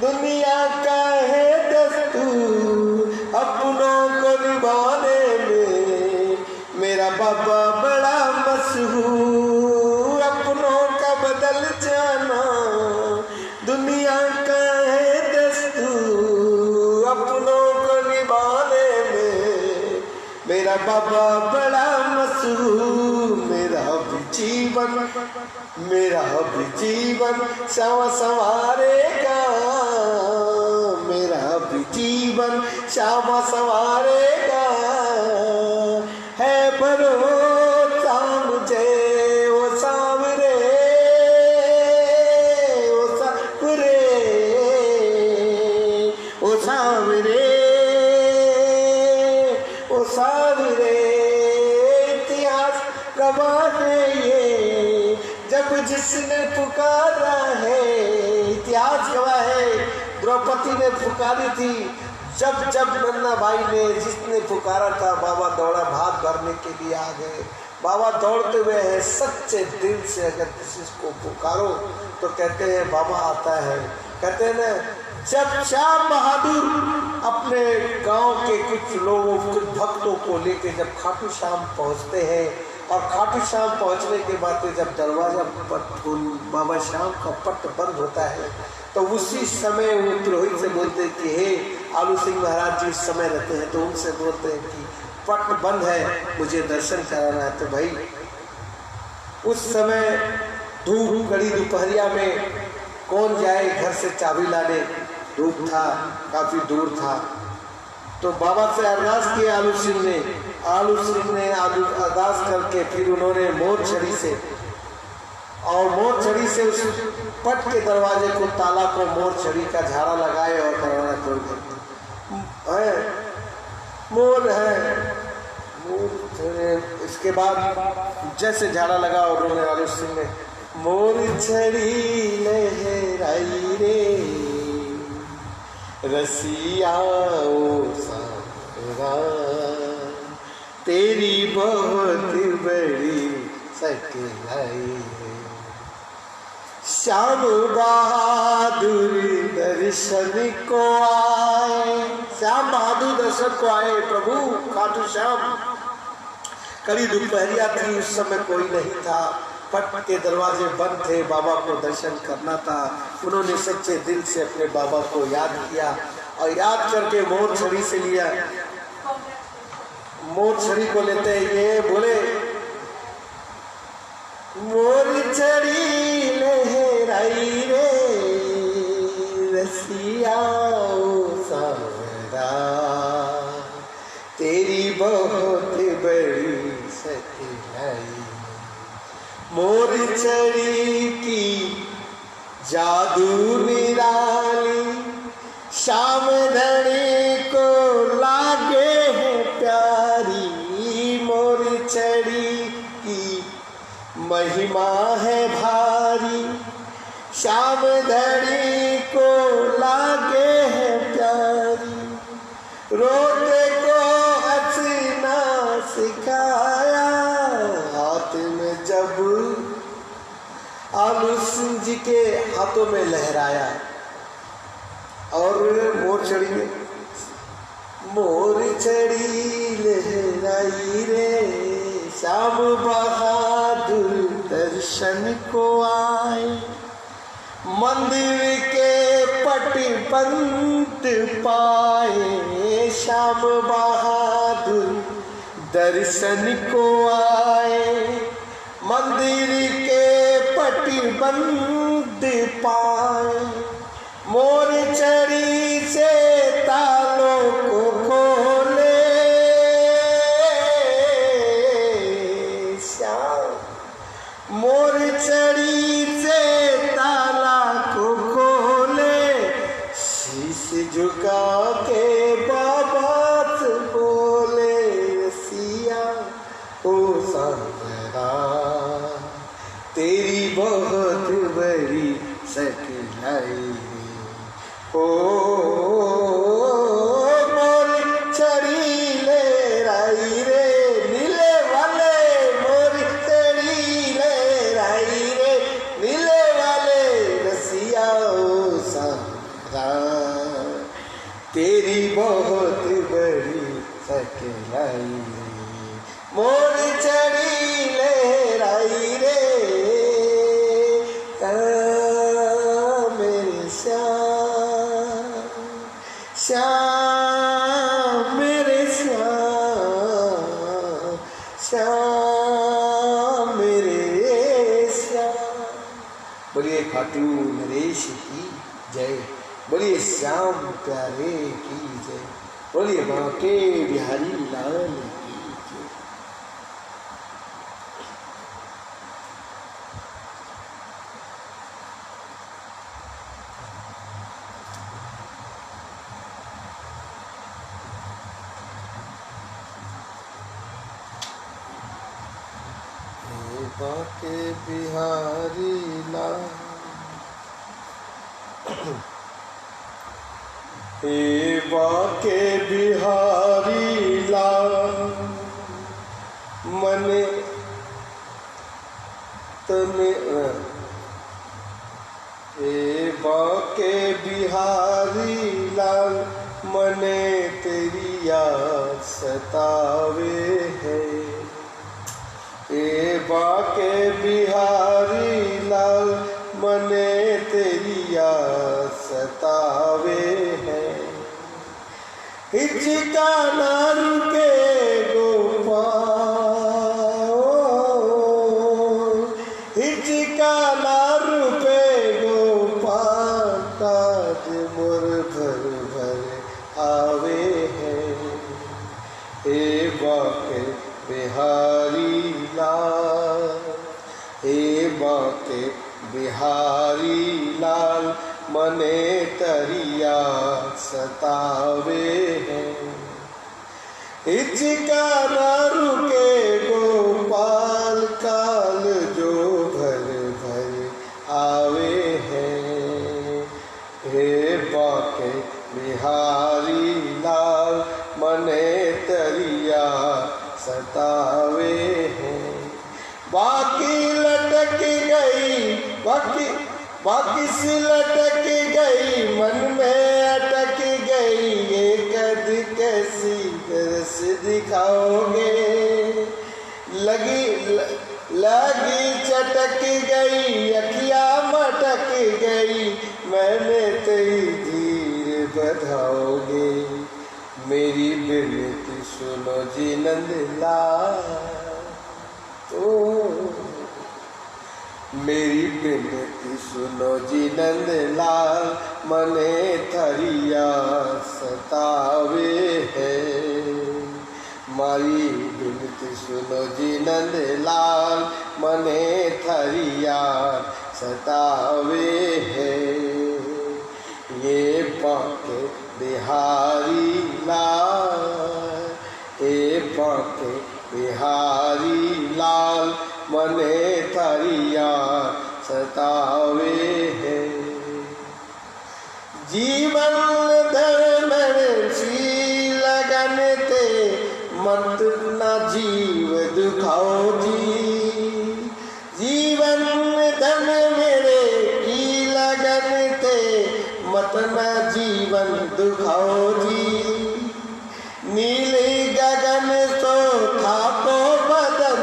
दुनिया का है दस्तूर, अपनों को निभाने में मेरा बाबा बड़ा मशहूर। अपनों का बदल जाना दुनिया का है दस्तूर, अपनों को निभाने में मेरा बाबा बड़ा मशहूर। मेरा भी जीवन, मेरा भी जीवन श्यामा संवारेगा, मेरा भी जीवन श्यामा संवारेगा। है भरोसा मुझे ओ सावरे, ओ सावरे, ओ सावरे, ओ सावरे। इतिहास गवाह है ये जब जिसने पुकारा है, इतिहास गवाह है द्रौपदी ने पुकारी थी, जब जब नन्ना भाई ने जिसने पुकारा था बाबा दौड़ा भात भरने के लिए आ गए। बाबा दौड़ते हुए हैं, सच्चे दिल से अगर किसी को पुकारो तो कहते हैं बाबा आता है। कहते हैं ना, जब श्याम बहादुर अपने गांव के कुछ लोगों, कुछ भक्तों को लेके जब खाटू श्याम पहुंचते हैं, और खाटू श्याम पहुंचने के बाद जब दरवाजा बाबा श्याम का पट बंद होता है तो उसी समय वो पुरोहित से बोलते हैं कि हे आलू सिंह महाराज जी इस समय रहते हैं, तो उनसे बोलते हैं कि पट बंद है, मुझे दर्शन कराना है। तो भाई उस समय धूप कड़ी दोपहरिया में कौन जाए घर से चाबी लाने, धूप था, काफी दूर था। तो बाबा से अरदास किया आलू सिंह ने, अरदास करके फिर उन्होंने मोर छड़ी से, और मोर छड़ी से उस पट के दरवाजे को, ताला को मोर छड़ी का झाड़ा लगाए और दरवाजा खोल दिया। मोर है, मोर। इसके बाद जैसे झाड़ा लगा और उन्होंने आलू सिंह ने मोर छड़ी लहराई रे रसिया ओ सावरा, तेरी बहुत बड़ी सकलाई है। श्याम बहादुर दर्शन को आए, श्याम बहादुर दर्शन को आए प्रभु खाटू श्याम। कड़ी दोपहरिया थी, उस समय कोई नहीं था, पट के दरवाजे बंद थे, बाबा को दर्शन करना था। उन्होंने सच्चे दिल से अपने बाबा को याद किया और याद करके मोर छड़ी से लिया। मोर छड़ी को लेते ये बोले, मोर छड़ी लहराई रे रसिया सावरा, तेरी बहुत बड़ी सखिलाई। मोर छड़ी की जादू निराली, श्याम धनी को लागे है प्यारी। मोर छड़ी की महिमा है भारी, श्याम धनी को लागे है प्यारी। रोटे को हंसना सिखाया, हाथ में जब आलू सिंह जी के हाथों में लहराया। और मोर छड़ी में, मोर छड़ी लहराई रे श्याम बहादुर दर्शन को आए। मंदिर के पट बंद पाए, श्याम बहादुर दर्शन को आए। मंदिर के पट बंद पाए, मोर छड़ी से तालों को खोले। श्याम मोर छड़ी से ताला को खोले, शीश झुका के बाबा से बोले, रसिया ओ सावरा, तेरी बहुत बड़ी सखिलाई। ओ मोर छड़ी लहराई रे नीले वाले, मोर छड़ी लहराई रे नीले वाले, रसिया ओ सावरा, तेरी बहुत बड़ी सखिलाई। मोर छड़ी लहराई रे मेरे श्याम, श्याम मेरे श्याम, श्याम मेरे श्याम। बोलिए खाटू नरेश की जय, बोलिए श्याम प्यारे की जय, बोलिए बांके बिहारी लाल की जय। बांके बिहारी लाल, हे बांके बिहारी लाल, मने तने, हे बांके बिहारी लाल, मने तेरी याद सतावे है। ए बांके बिहारी लाल, मने तेरी याद सतावे है। हिचका ना रुके गोपाल, हिचका ना रुके गोपाल, काज मोर भर भर आवे है। ए बांके बिहारी लाल, हे बांके बिहारी लाल, मने तरिया सतावे है। हिचका ना रुके गोपाल, काल जो भर भर आवे है। हे बांके बिहारी लाल, मने तरिया सतावे हैं। बाकी लटक गई, बाकी वाकिस लटक गई मन में अटक गई, ये कद कैसी दरस दिखाओगे। लगी चटक गई अखिया मटक गई, मैंने तेरी धीर बधाओगे। मेरी बिनती सुनो जी नंदलाल, मेरी बिनती सुनो जी नंदलाल, मने थरिया सतावे है। मारी बिनती सुनो जी नंदलाल, मने थरिया सतावे है। ये पाके बिहारी लाल, ये पाके बिहारी लाल, मने थरिया सतावे है। जीवन धर्म सी लगन ते, मत ना जीव दुखाओ जी। जीवन धन मेरे की लगन ते, मत ना जीवन दुखाओ जी। नीले गगन सो थाको बदन,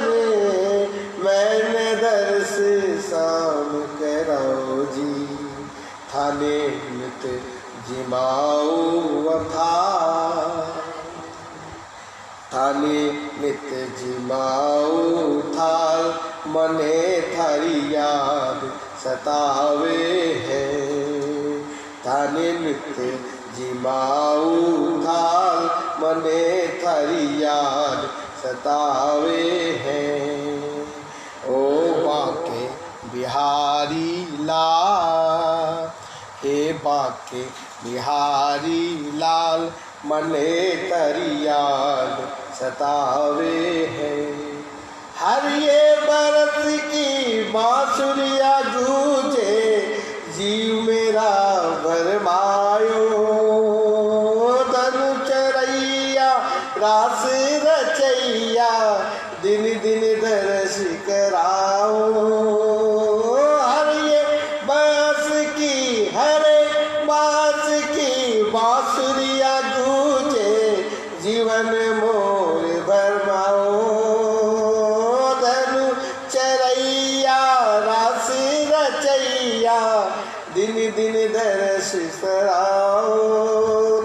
मैंने दर्श शाम कराओ जी। थाने मित जिमाओ वफा, थाने नित जिमाओ थाल, मने थारी याद सतावे है। थाने नित जिमाओ थाल, मने थारी याद सतावे है। ओ बाके बिहारी लाल, हे बाके बिहारी लाल, मने तरी याद सतावे है। हर ये बरस की बांसुरिया गूंजे, जीव मेरा भरमायो। धनु चरैया रास रचैया, दिन दिन दर्श कराओ। हर ये बांस की हरे बांस की बांसुरिया गूंजे, जीवन मोर भरमाओ। धनु चरैया रास रचैया, दिन दिन दर्श कराओ।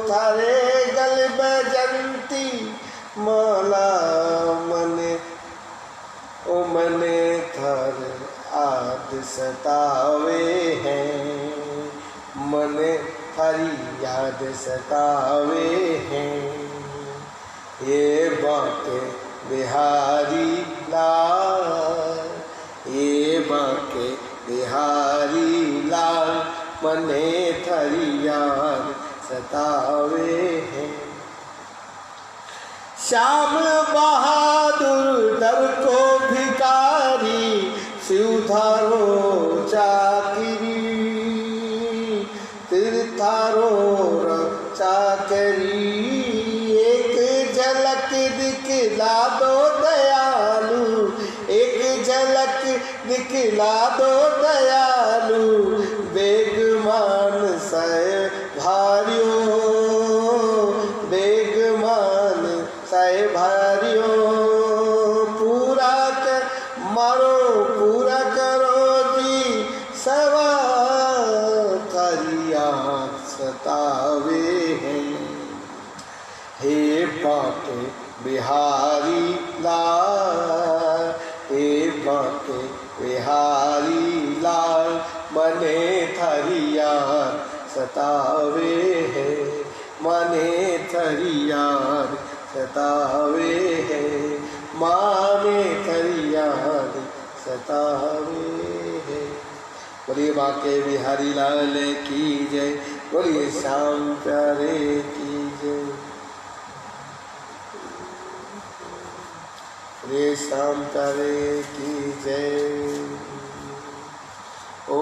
थारे गल बजंती माला, मने ओ मने थर आद सतावे हैं। मने थारी याद सतावे हैं। ये बातें बिहारी लाल, ये बातें बिहारी लाल, मने थारी याद सतावे हैं। श्याम बहादुर दर को भिकारी, शिवधारो चाकरी। तीर्थारो चाकरी, एक झलक दिखला दो दयालु। एक झलक दिखला दो दयालु, बेगमान सह भारियो। बेगमान सह भारियो, पूरा कर मारो पूरा करो जी, सवा थारी याद सतावे हैं। हे बाके बिहारी लाल, हे बाके बिहारी लाल, मने थारी याद सतावे है। मने थारी याद सतावे है। माने थारी याद सतावे है। बोलिए बाके बिहारी लाल की जय, बोलिए श्याम प्यारे की जय। बोलिए श्याम प्यारे की जय। ओ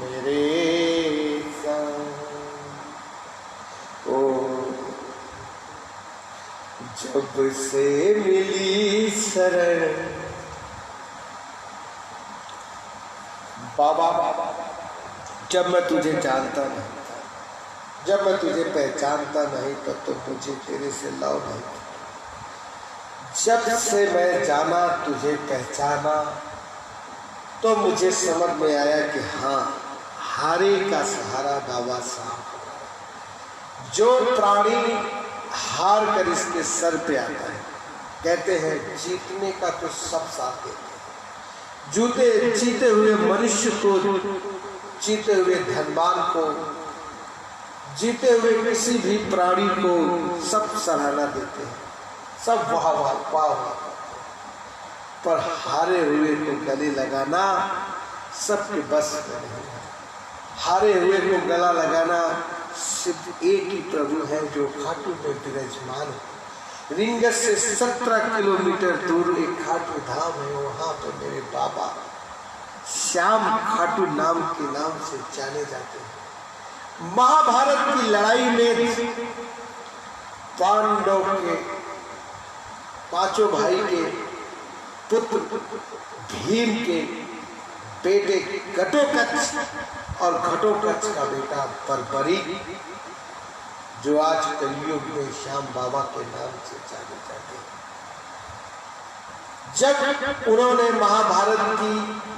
मेरे श्याम, ओ जब से मिली शरण, बाबा जब मैं तुझे जानता नहीं, जब मैं तुझे पहचानता नहीं तो मुझे तेरे से लव नहीं। जब से मैं जाना तुझे पहचाना तो मुझे समझ में आया कि हाँ, हारे का सहारा बाबा साहब। जो प्राणी हार कर इसके सर पे आता है, कहते हैं जीतने का तो सब साथ देते हैं। जीते हुए मनुष्य को, जीते हुए धनवान को, जीते हुए किसी भी प्राणी को सब सराहना देते हैं, सब वाह वाह वाह। पर हारे हुए को गले लगाना सबके बस में नहीं। हारे हुए को गला लगाना सिर्फ एक ही प्रभु है जो खाटू में विराजमान है। रिंगस से 17 किलोमीटर दूर एक खाटू धाम है, वहां पर मेरे बाबा श्याम खाटू नाम के नाम से जाने जाते हैं। महाभारत की लड़ाई में पांडव के पांचों भाई के पुत्र भीम के बेटे घटोत्कच और घटोत्कच का बेटा बर्बरी, जो आज कलयुग में श्याम बाबा के नाम से जाने जाते हैं। जब उन्होंने महाभारत की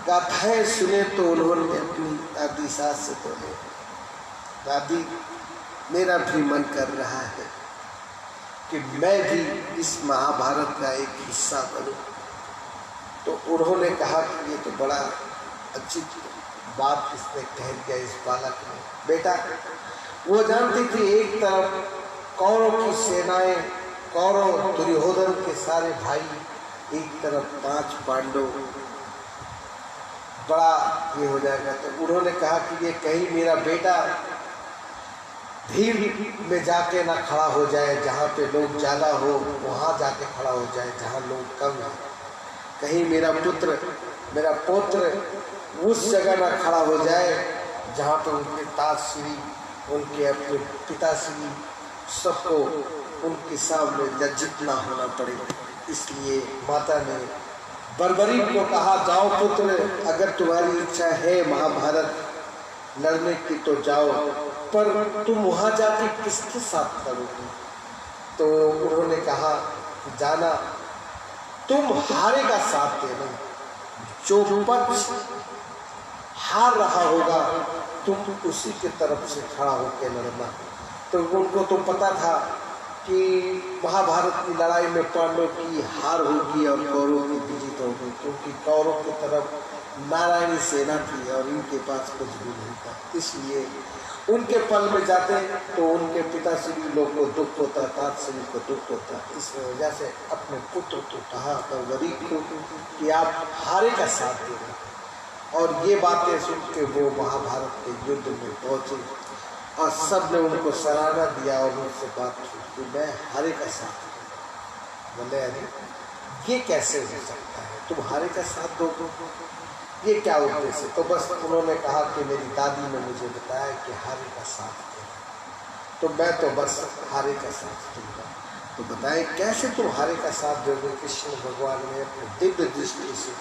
गाथाएं सुने तो उन्होंने अपनी दादी सास से बोले, दादी मेरा भी मन कर रहा है कि मैं भी इस महाभारत का एक हिस्सा बनूं। तो उन्होंने कहा कि ये तो बड़ा अच्छी बात इसने कह दिया इस बालक ने। बेटा वो जानती थी एक तरफ कौरव की सेनाएं, कौरव दुर्योधन के सारे भाई, एक तरफ 5 पांडव, बड़ा ये हो जाएगा। तो उन्होंने कहा कि ये कहीं मेरा बेटा भीड़ में जाके ना खड़ा हो जाए, जहाँ पे लोग ज़्यादा हो वहाँ जाके खड़ा हो जाए जहाँ लोग कम हैं। कहीं मेरा पुत्र, मेरा पौत्र उस जगह ना खड़ा हो जाए जहाँ पे उनके ताश्री, उनके अपने पिताश्री सबको उनके सामने लज्जित ना होना पड़े। इसलिए माता ने बर्बरी को कहा, जाओ पुत्र, अगर तुम्हारी इच्छा है महाभारत लड़ने की तो जाओ, पर तुम वहाँ जाके किसके साथ लड़ोगे? तो उन्होंने कहा जाना, तुम हारे का साथ देना, जो पक्ष हार रहा होगा तुम उसी के तरफ से खड़ा होकर लड़ना। तो उनको तो पता था कि महाभारत की लड़ाई में पांडवों की हार होगी और कौरवों की विजय होगी, क्योंकि कौरवों की तरफ नारायणी सेना थी और इनके पास कुछ भी नहीं था। इसलिए उनके पल में जाते तो उनके पिताश्री लोग को दुख होता, तातश्री को दुख होता। इस वजह से अपने पुत्र को कहा बर्बरी को कि आप हारे का साथ देना। और ये बातें सुन के वो महाभारत के युद्ध में पहुंचे और सब ने उनको सराहना दिया और उनसे बात की कि मैं हारे का साथ दूँ। बोले अरे ये कैसे हो सकता है, तुम हारे का साथ दोगे, ये क्या उद्देश्य? तो बस उन्होंने कहा कि मेरी दादी ने मुझे बताया कि हारे का साथ देना, तो मैं तो बस हारे का साथ दूंगा। तो बताएं कैसे तुम हारे का साथ दोगे? कृष्ण भगवान ने अपने दिव्य दृष्टि से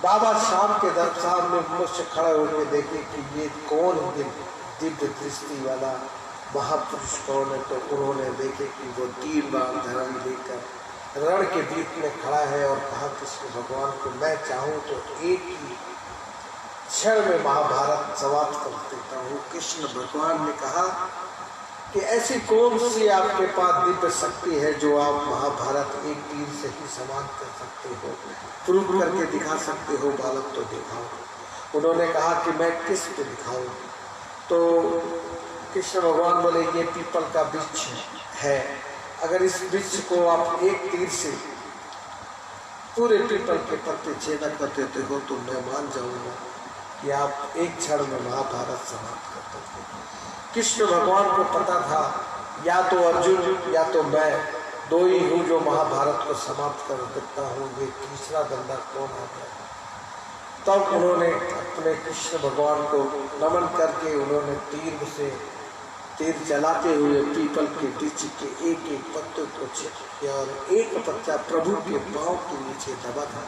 बाबा श्याम के सामने मुझसे खड़ा होकर देखे कि ये कौन दिव्य दृष्टि वाला महापुरुष कौन है। तो उन्होंने देखे कि वो 3 बार धर्म लेकर रण के बीच में खड़ा है और कहा कृष्ण भगवान को, मैं चाहूँ तो एक ही क्षण में महाभारत समाप्त कर देता हूँ। कृष्ण भगवान ने कहा कि ऐसी कौन सी आपके पास दिव्य शक्ति है जो आप महाभारत एक तीर से ही समाप्त कर सकते हो, प्रूव करके दिखा सकते हो, बालक तो दिखाओ। उन्होंने कहा कि मैं किस पे दिखाऊं? तो कृष्ण भगवान बोले ये पीपल का वृक्ष है, अगर इस वृक्ष को आप एक तीर से पूरे पीपल के पत्ते छेदा कर देते हो तो मैं मान जाऊंगा कि आप एक क्षण में महाभारत समाप्त कर देते हो। कृष्ण भगवान को पता था या तो अर्जुन या तो मैं, 2 ही हूँ जो महाभारत को समाप्त कर देता हूँ, ये तीसरा बंदा कौन आ गया? तब उन्होंने अपने कृष्ण भगवान को नमन करके उन्होंने तीर चलाते हुए पीपल के वृक्ष के एक एक पत्ते को छेद किया और एक पत्ता प्रभु के पांव के नीचे दबा था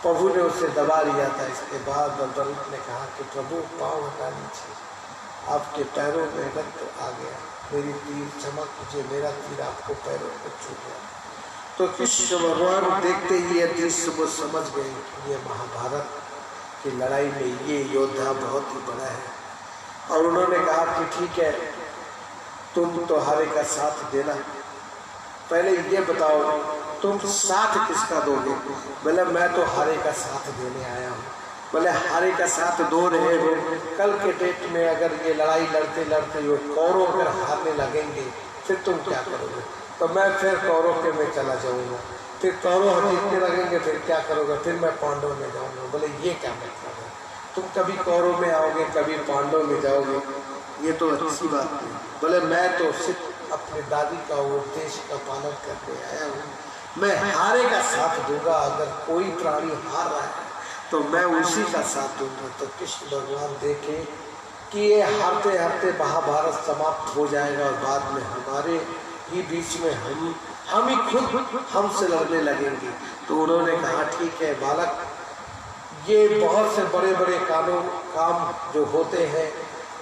प्रभु ने उसे दबा लिया था। इसके बाद बलराम ने कहा कि प्रभु पाँव हटा लीजिए, आपके पैरों में रक्त आ गया, मेरी तीर क्षमा कीजिए, मेरा तीर आपको पैरों में छू गया। तो कृष्ण भगवान देखते ही ये दृश्य वो समझ गए कि ये महाभारत की लड़ाई में ये योद्धा बहुत ही बड़ा है। और उन्होंने कहा कि ठीक है, तुम तो हारे का साथ देना, पहले ये बताओ तुम साथ किसका दोगे? बोले मैं तो हारे का साथ देने आया हूँ। बोले हारे का साथ दो रहे हो, कल के डेट में अगर ये लड़ाई लड़ते लड़ते हो कौरव अगर हारने लगेंगे फिर तुम क्या करोगे? तो मैं फिर कौरव के में चला जाऊंगा, फिर कौरव जीतने लगेंगे फिर क्या करोगे? फिर मैं पांडव में जाऊंगा। बोले ये क्या मतलब है, तुम कभी कौरव में आओगे कभी पांडव में जाओगे, ये तो अच्छी बात नहीं। बोले मैं तो सिर्फ अपने दादी का उपदेश का पालन करके आया हूँ, मैं हारे का साथ दूंगा। अगर कोई प्राणी हार रहा है तो मैं उसी का साथ दूंगा। तो कृष्ण भगवान देखे कि ये हारते हारते महाभारत समाप्त हो जाएगा और बाद में हमारे ही बीच में हम ही खुद हमसे लड़ने लगेंगे। तो उन्होंने कहा ठीक है बालक, ये बहुत से बड़े बड़े काम जो होते हैं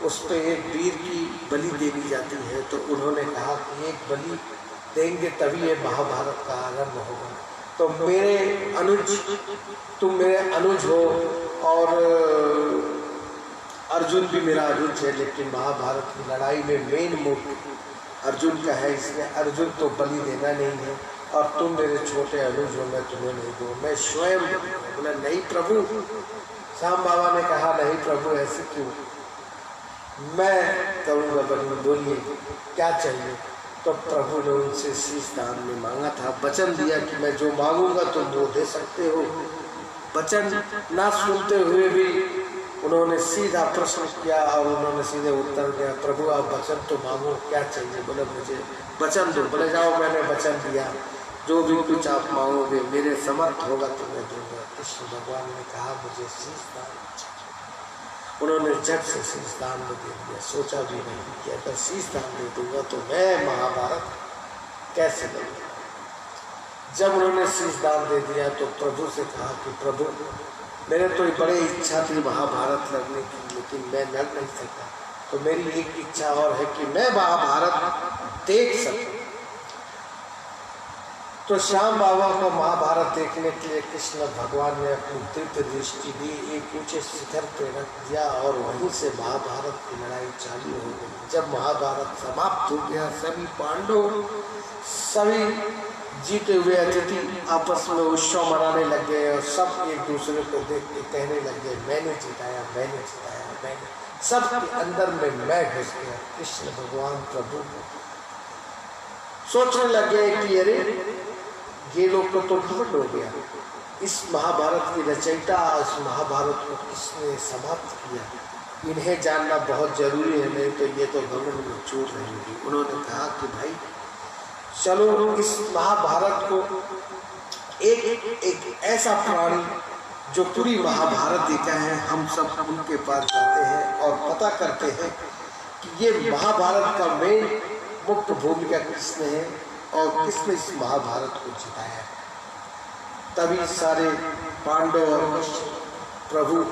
उस पर एक वीर की बलि दे दी जाती है। तो उन्होंने कहा कि एक बलि देंगे तभी ये महाभारत का आरंभ होगा। तो मेरे अनुज, तुम मेरे अनुज हो और अर्जुन भी मेरा अनुज है, लेकिन महाभारत की लड़ाई में मेन मुख्य अर्जुन का है, इसलिए अर्जुन तो बलि देना नहीं है। और तुम मेरे छोटे अनुज हो, मैं तुम्हें नहीं दूँ, मैं स्वयं। बोला नहीं प्रभु। श्याम बाबा ने कहा नहीं प्रभु ऐसे क्यों, मैं करूँगा बलि, बोलिए क्या चाहिए? तो प्रभु ने उनसे शीश दान में मांगा था, वचन दिया कि मैं जो मांगूंगा तुम वो दे सकते हो। वचन ना सुनते हुए भी उन्होंने सीधा प्रश्न किया और उन्होंने सीधे उत्तर दिया, प्रभु आप वचन तो मांगो, क्या चाहिए? बोले मुझे वचन दो। बोले जाओ मैंने वचन दिया, जो भी कुछ आप मांगोगे मेरे समर्थ होगा तो मैं दूंगा। कृष्ण भगवान ने कहा मुझे शीश दान चाहिए। उन्होंने जब से शीश दान में दे दिया, सोचा भी नहीं कि अगर शीश दान दे दूंगा तो मैं महाभारत कैसे लड़ूंगा। जब उन्होंने शीश दान दे दिया तो प्रभु से कहा कि प्रभु मेरे तो बड़ी इच्छा थी महाभारत लड़ने की, लेकिन मैं लड़ नहीं सकता, तो मेरी एक इच्छा और है कि मैं महाभारत देख सकूं। तो श्याम बाबा को महाभारत देखने के लिए कृष्ण भगवान ने अपनी दिव्य दृष्टि दी, एक ऊंचे शिखर पर रख दिया और वहीं से महाभारत की लड़ाई चालू हो गई। जब महाभारत समाप्त हो गया, सभी पांडव, सभी जीते हुए अतिथि आपस में उत्सव मनाने लग गए और सब एक दूसरे को देख के कहने लग गए मैंने जिताया, मैंने जिताया, मैंने। सबके अंदर में मैं घुस गया। कृष्ण भगवान प्रभु सोचने लग गए कि अरे ये लोग को तो घमंड हो गया, इस महाभारत की रचयिता, इस महाभारत को किसने समाप्त किया, इन्हें जानना बहुत जरूरी है, नहीं तो ये तो घमंड में चूर रहेंगे। उन्होंने कहा कि भाई चलो इस महाभारत को एक ऐसा प्राणी जो पूरी महाभारत देखा है, हम सब उनके पास जाते हैं और पता करते हैं कि ये महाभारत का मेन मुख्य भूमिका किसने है और किसने इस महाभारत को जिताया। तभी सारे पांडव और प्रभु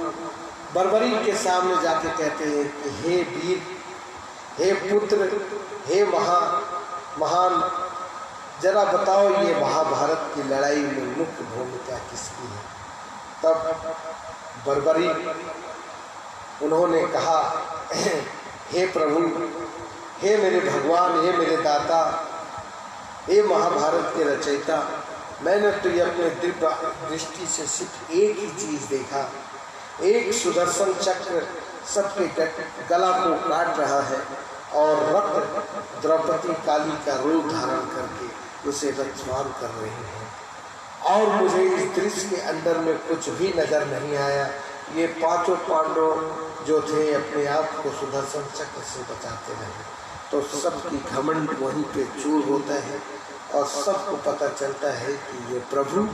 बर्बरी के सामने जाके कहते हैं कि हे वीर, हे पुत्र, हे महान, जरा बताओ ये महाभारत की लड़ाई में मुख्य भूमिका किसकी है। तब बर्बरी उन्होंने कहा हे प्रभु, हे मेरे भगवान, हे मेरे दाता, हे महाभारत के रचयिता, मैंने तो ये अपने दिव्य दृष्टि से सिर्फ एक ही चीज देखा, एक सुदर्शन चक्र सबके गला को काट रहा है और रक्त द्रौपदी काली का रूप धारण करके उसे रक्षमान कर रहे हैं। और मुझे इस दृश्य के अंदर में कुछ भी नजर नहीं आया। ये पांचों पांडव जो थे अपने आप को सुदर्शन चक्र से बचाते रहे, तो सबकी घमंड वहीं पे चूर होता है और सबको पता चलता है कि ये प्रभु,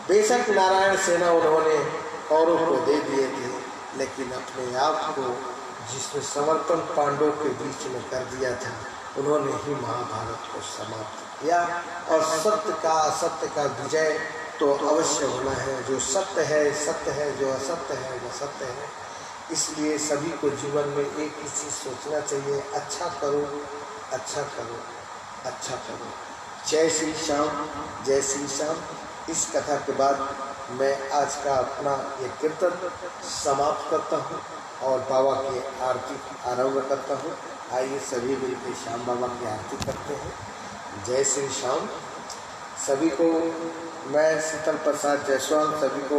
बेशक नारायण सेना उन्होंने कौरव को दे दिए थे, लेकिन अपने आप को जिसने समर्पण पांडवों के बीच में कर दिया था, उन्होंने ही महाभारत को समाप्त किया। और सत्य का असत्य का विजय तो तो अवश्य होना है। जो सत्य है सत्य है, जो असत्य है वो असत्य है। इसलिए सभी को जीवन में एक ही चीज़ सोचना चाहिए, अच्छा करो, अच्छा करो, अच्छा करो। जय श्री श्याम, जय श्री श्याम। इस कथा के बाद मैं आज का अपना ये कीर्तन समाप्त करता हूँ और बाबा की आरती आरंभ करता हूँ। आइए सभी मिलकर श्याम बाबा की आरती करते हैं। जय श्री श्याम। सभी को मैं शीतल प्रसाद जायसवाल सभी को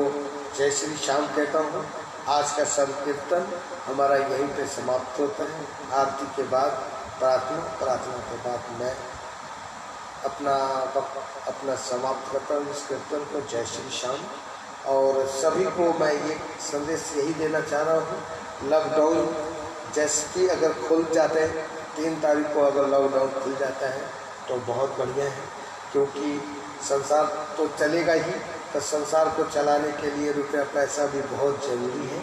जय श्री श्याम कहता हूँ। आज का संकीर्तन हमारा यहीं पे समाप्त होता है। आरती के बाद प्रार्थना, प्रार्थना के बाद मैं अपना समाप्त करता हूँ इस कीर्तन को। जय श्री श्याम। और सभी को मैं ये संदेश यही देना चाह रहा हूँ, लॉकडाउन जैसे कि अगर खुल जाते हैं 3 तारीख को अगर लॉकडाउन खुल जाता है तो बहुत बढ़िया है, क्योंकि संसार तो चलेगा ही, तो संसार को चलाने के लिए रुपया पैसा भी बहुत ज़रूरी है।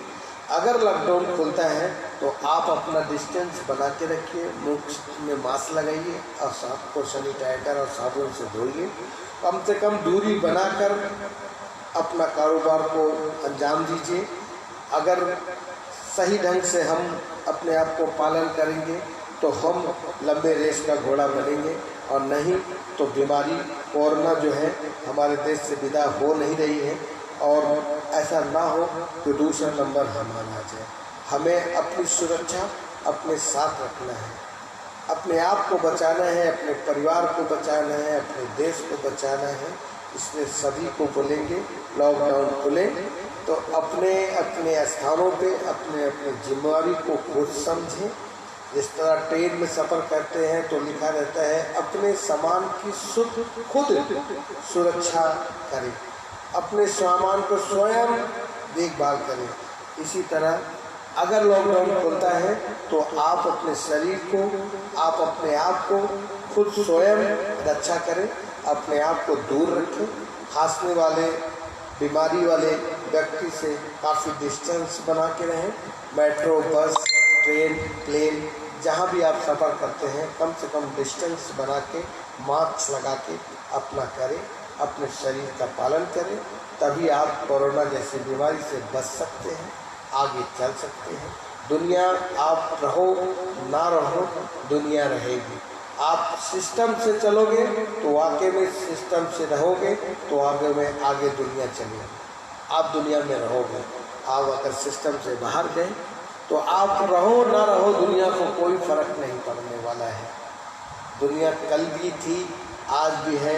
अगर लॉकडाउन खुलता है तो आप अपना डिस्टेंस बना के रखिए, मुख में मास्क लगाइए और हाथ को सैनिटाइजर और साबुन से धोइए। कम से कम दूरी बनाकर अपना कारोबार को अंजाम दीजिए। अगर सही ढंग से हम अपने आप को पालन करेंगे तो हम लंबे रेस का घोड़ा बनेंगे, और नहीं तो बीमारी कोरोना जो है हमारे देश से विदा हो नहीं रही है। और ऐसा ना हो कि दूसरा नंबर हमारा आ जाए। हमें अपनी सुरक्षा अपने साथ रखना है, अपने आप को बचाना है, अपने परिवार को बचाना है, अपने देश को बचाना है। इसलिए सभी को बोलेंगे लॉकडाउन खुले तो अपने अपने स्थानों पे अपने अपने जिम्मेवारी को खुद समझें। जिस तरह ट्रेन में सफ़र करते हैं तो लिखा रहता है अपने सामान की खुद सुरक्षा करें, अपने सामान को स्वयं देखभाल करें। इसी तरह अगर लॉकडाउन खुलता है तो आप अपने शरीर को, आप अपने आप को खुद स्वयं रक्षा करें, अपने आप को दूर रखें। खांसने वाले बीमारी वाले व्यक्ति से काफ़ी डिस्टेंस बना के रहें। मेट्रो, बस, ट्रेन, प्लेन जहाँ भी आप सफ़र करते हैं कम से कम डिस्टेंस बना के मास्क लगा के अपना करें, अपने शरीर का पालन करें। तभी आप कोरोना जैसी बीमारी से बच सकते हैं, आगे चल सकते हैं। दुनिया आप रहो ना रहो, दुनिया रहेगी। आप सिस्टम से चलोगे तो वाकई में सिस्टम से रहोगे तो आगे दुनिया चलेगी। आप दुनिया में रहोगे। आप अगर सिस्टम से बाहर गए तो आप रहो ना रहो, दुनिया को कोई फर्क नहीं पड़ने वाला है। दुनिया कल भी थी, आज भी है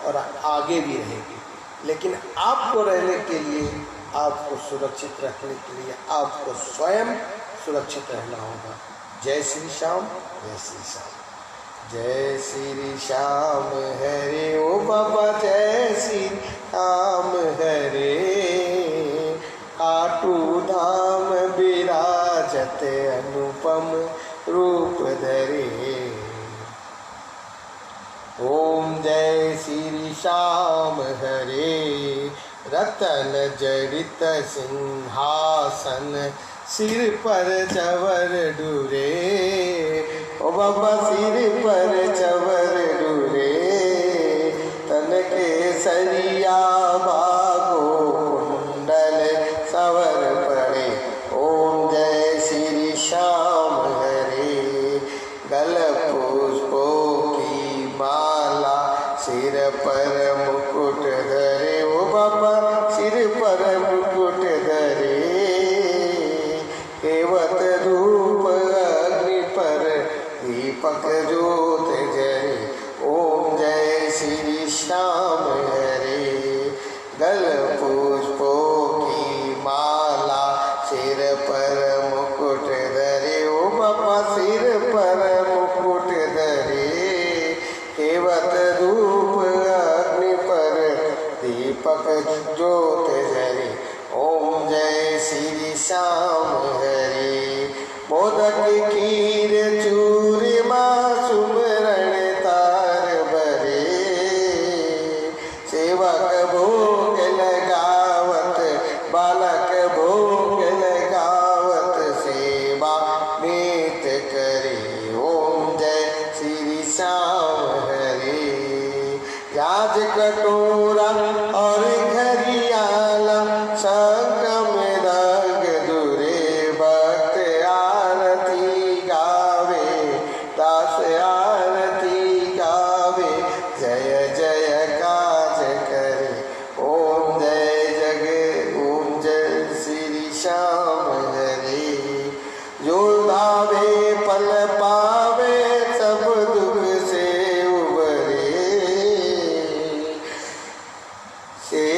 और आगे भी रहेगी। लेकिन आपको रहने के लिए, आपको सुरक्षित रखने के लिए आपको स्वयं सुरक्षित रहना होगा। जय श्री श्याम, जय श्री श्याम। जय श्री श्याम हरे ओ बाबा, जय श्री राम हरे। खाटू धाम विराजत अनुपम रूप धरे। ओम जय श्री श्याम हरे। रतन जड़ित सिंहासन सिर पर चवर डूरे। ओ बाबा सिर पर चवर डूरे। तन के सरिया बागो कुंडल सवर पड़े। ओम जय श्री श्याम हरे। गल पुष्पों की माला सिर पर मुकुट धरे। ओ बाबा सिर पर मुकुट धरे। केवत धूप अग्नि पर दीपक ज्योत जरे। ओम जय श्री श्याम हरे। गल पुष्पों की माला सिर पर मुकुट धरे। ओ बाबा सिर पर मुकुट धरे। केवत धूप अग्नि पर दीपक ज्योत जरे। ओम जय श्री श्याम हरे। मोदक खीर चूरमा सुमरण तार भरे। सेवक भोग लगावत बालक भोग लगावत सेवा नीत करे। ओम जय श्री श्याम हरे। राज कटोरा और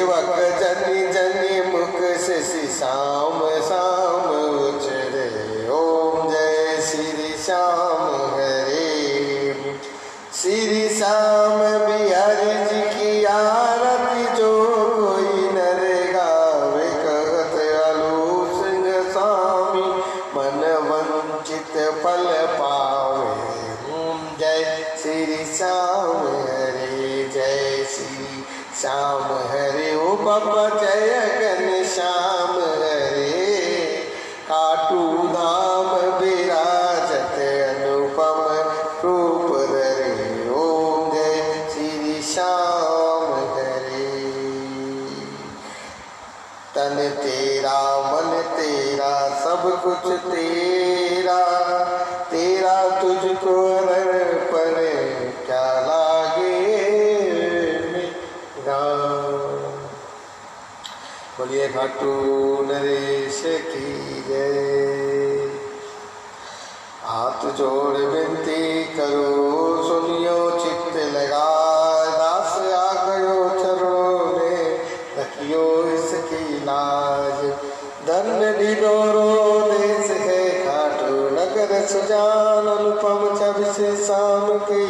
सेवक जनि जनि मुख से श्याम श्याम उचरे। ओम जय श्री श्याम हरे। श्री श्याम बिहारी जी की आरती जो कोई नर गावे, कहत आलू सिंह स्वामी मन वंचित फल पावे। ओम जय श्री श्याम हरे, जय श्री श्याम हरे। ओ बाबा जय घन श्याम हरे, खाटू धाम विराजत अनुपम रूप धरे। ओम जय श्री श्याम हरे। तन तेरा मन तेरा सब कुछ तेरा, तेरा तुझको अर्पण क्या लागे मेरा। बोलिए खाटू नरेश की जय। हाथ जोड़ विनती करो सुनियो चित्त लगा, दास आ गयो चरणों में रखियो इसकी लाज। धन्य डिडोरो देश है खाटू नगर सुजान, अनुपम छवि से शाम की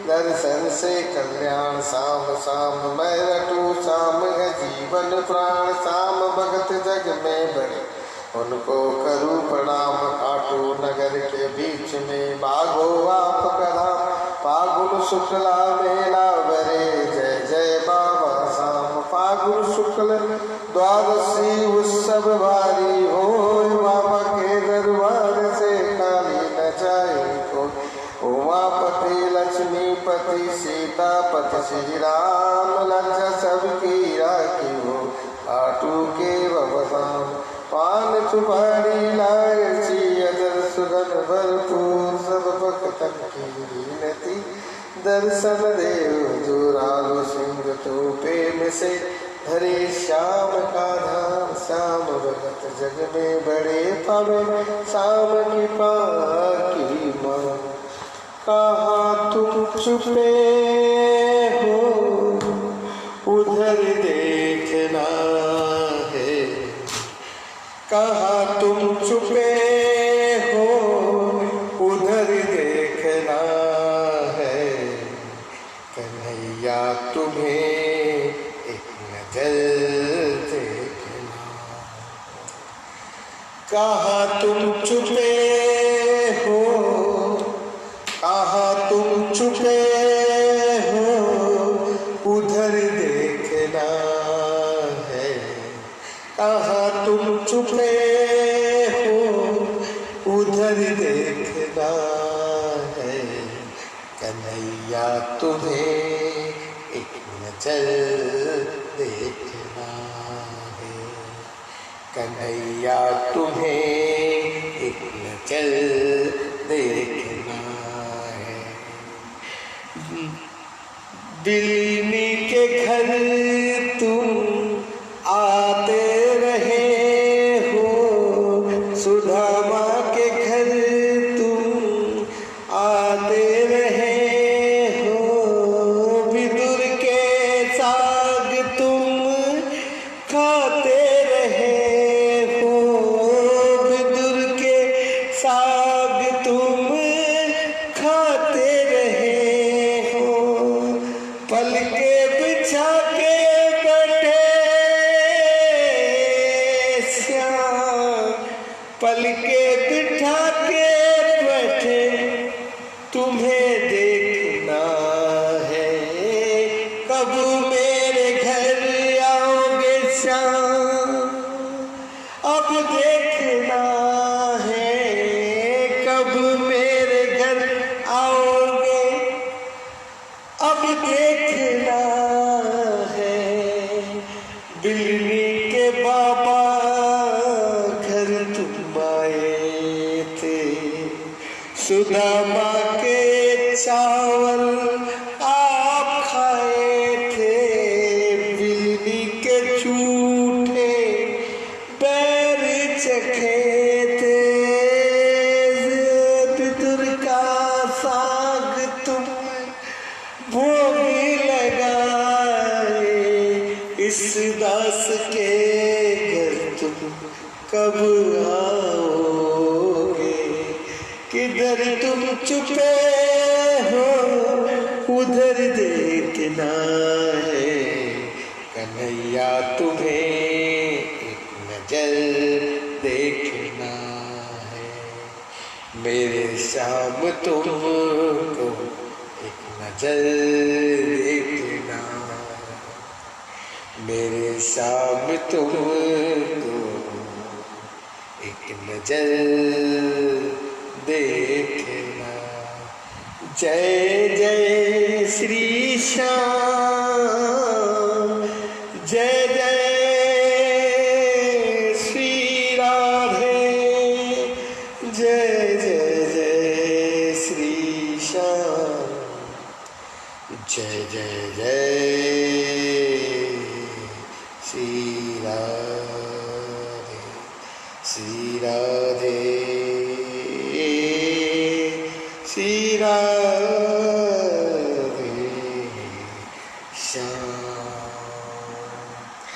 दर्शन से कल्याण। शाम शाम मैं रटू शाम है जीवन प्राण, शाम भगत जग में बड़े उनको करूँ प्रणाम। खाटू नगर के बीच में बागो आपका धाम, फागुन शुक्ला मेला बरे जय जय बाबा शाम। फागुन शुक्ल द्वादशी उत्सव भारी हो, बाबा के दरबार से खाली न जाए को। उमापति लक्ष्मीपति सीतापति श्री राम, लज्जा सबकी राखी हो खाटू के बबसाम। पान सुपारी लायची अदर सुगंध भरपूर, सब भक्तन की विनती दर्शन देव। जोरालो सिंह तो प्रेम से धरे श्याम का धाम, श्याम भगत जग में बड़े पावे। श्याम की पाकी मां कहाँ तुम छुपे हो, उधर देखना है। कहाँ तुम छुपे हो, उधर देखना है। कन्हैया तुम्हें एक नजर देखना। कहाँ तुम छुपे हो, कहाँ तुम छुपे हो, उधर देखना है। कहाँ तुम छुपे हो, उधर देखना है। कन्हैया तुम्हें एक नजर देखना है। कन्हैया तुम्हें एक नजर देखना है। बिल्ली के घर तुम आते रहे हो, सुदामा के घर तुम आते रहे हो। विदुर के साग तुम खाते रहे हो, विदुर के साग तुम खाते रहे हो। पल के बिछा के बैठे श्याम, पल के बिठा के बैठे तुम्हें देखना है। कब मेरे घर आओगे श्याम, अब देखना है। कब मेरे घर आओगे, अब देखना है। बिल्ली के बाबा घर तुम आए थे, सुदामा के चावल आप खाए थे। बिल्ली के झूठे पैर चखे थे, पितुर का साग तुम भोग लगाए। इस उदास के घर तुम कब आओगे, किधर तुम छुपे हो उधर देखना है, कन्हैया तुम्हें एक नजर देखना है, मेरे श्याम तुमको एक नजर देखना, मेरे श्याम तुमको एक नजर देखना। जय जय श्री श्याम, जय जय श्री राधे, जय जय जय श्री श्याम, जय जय जय श्री राधे, श्री राधे, श्री राधे।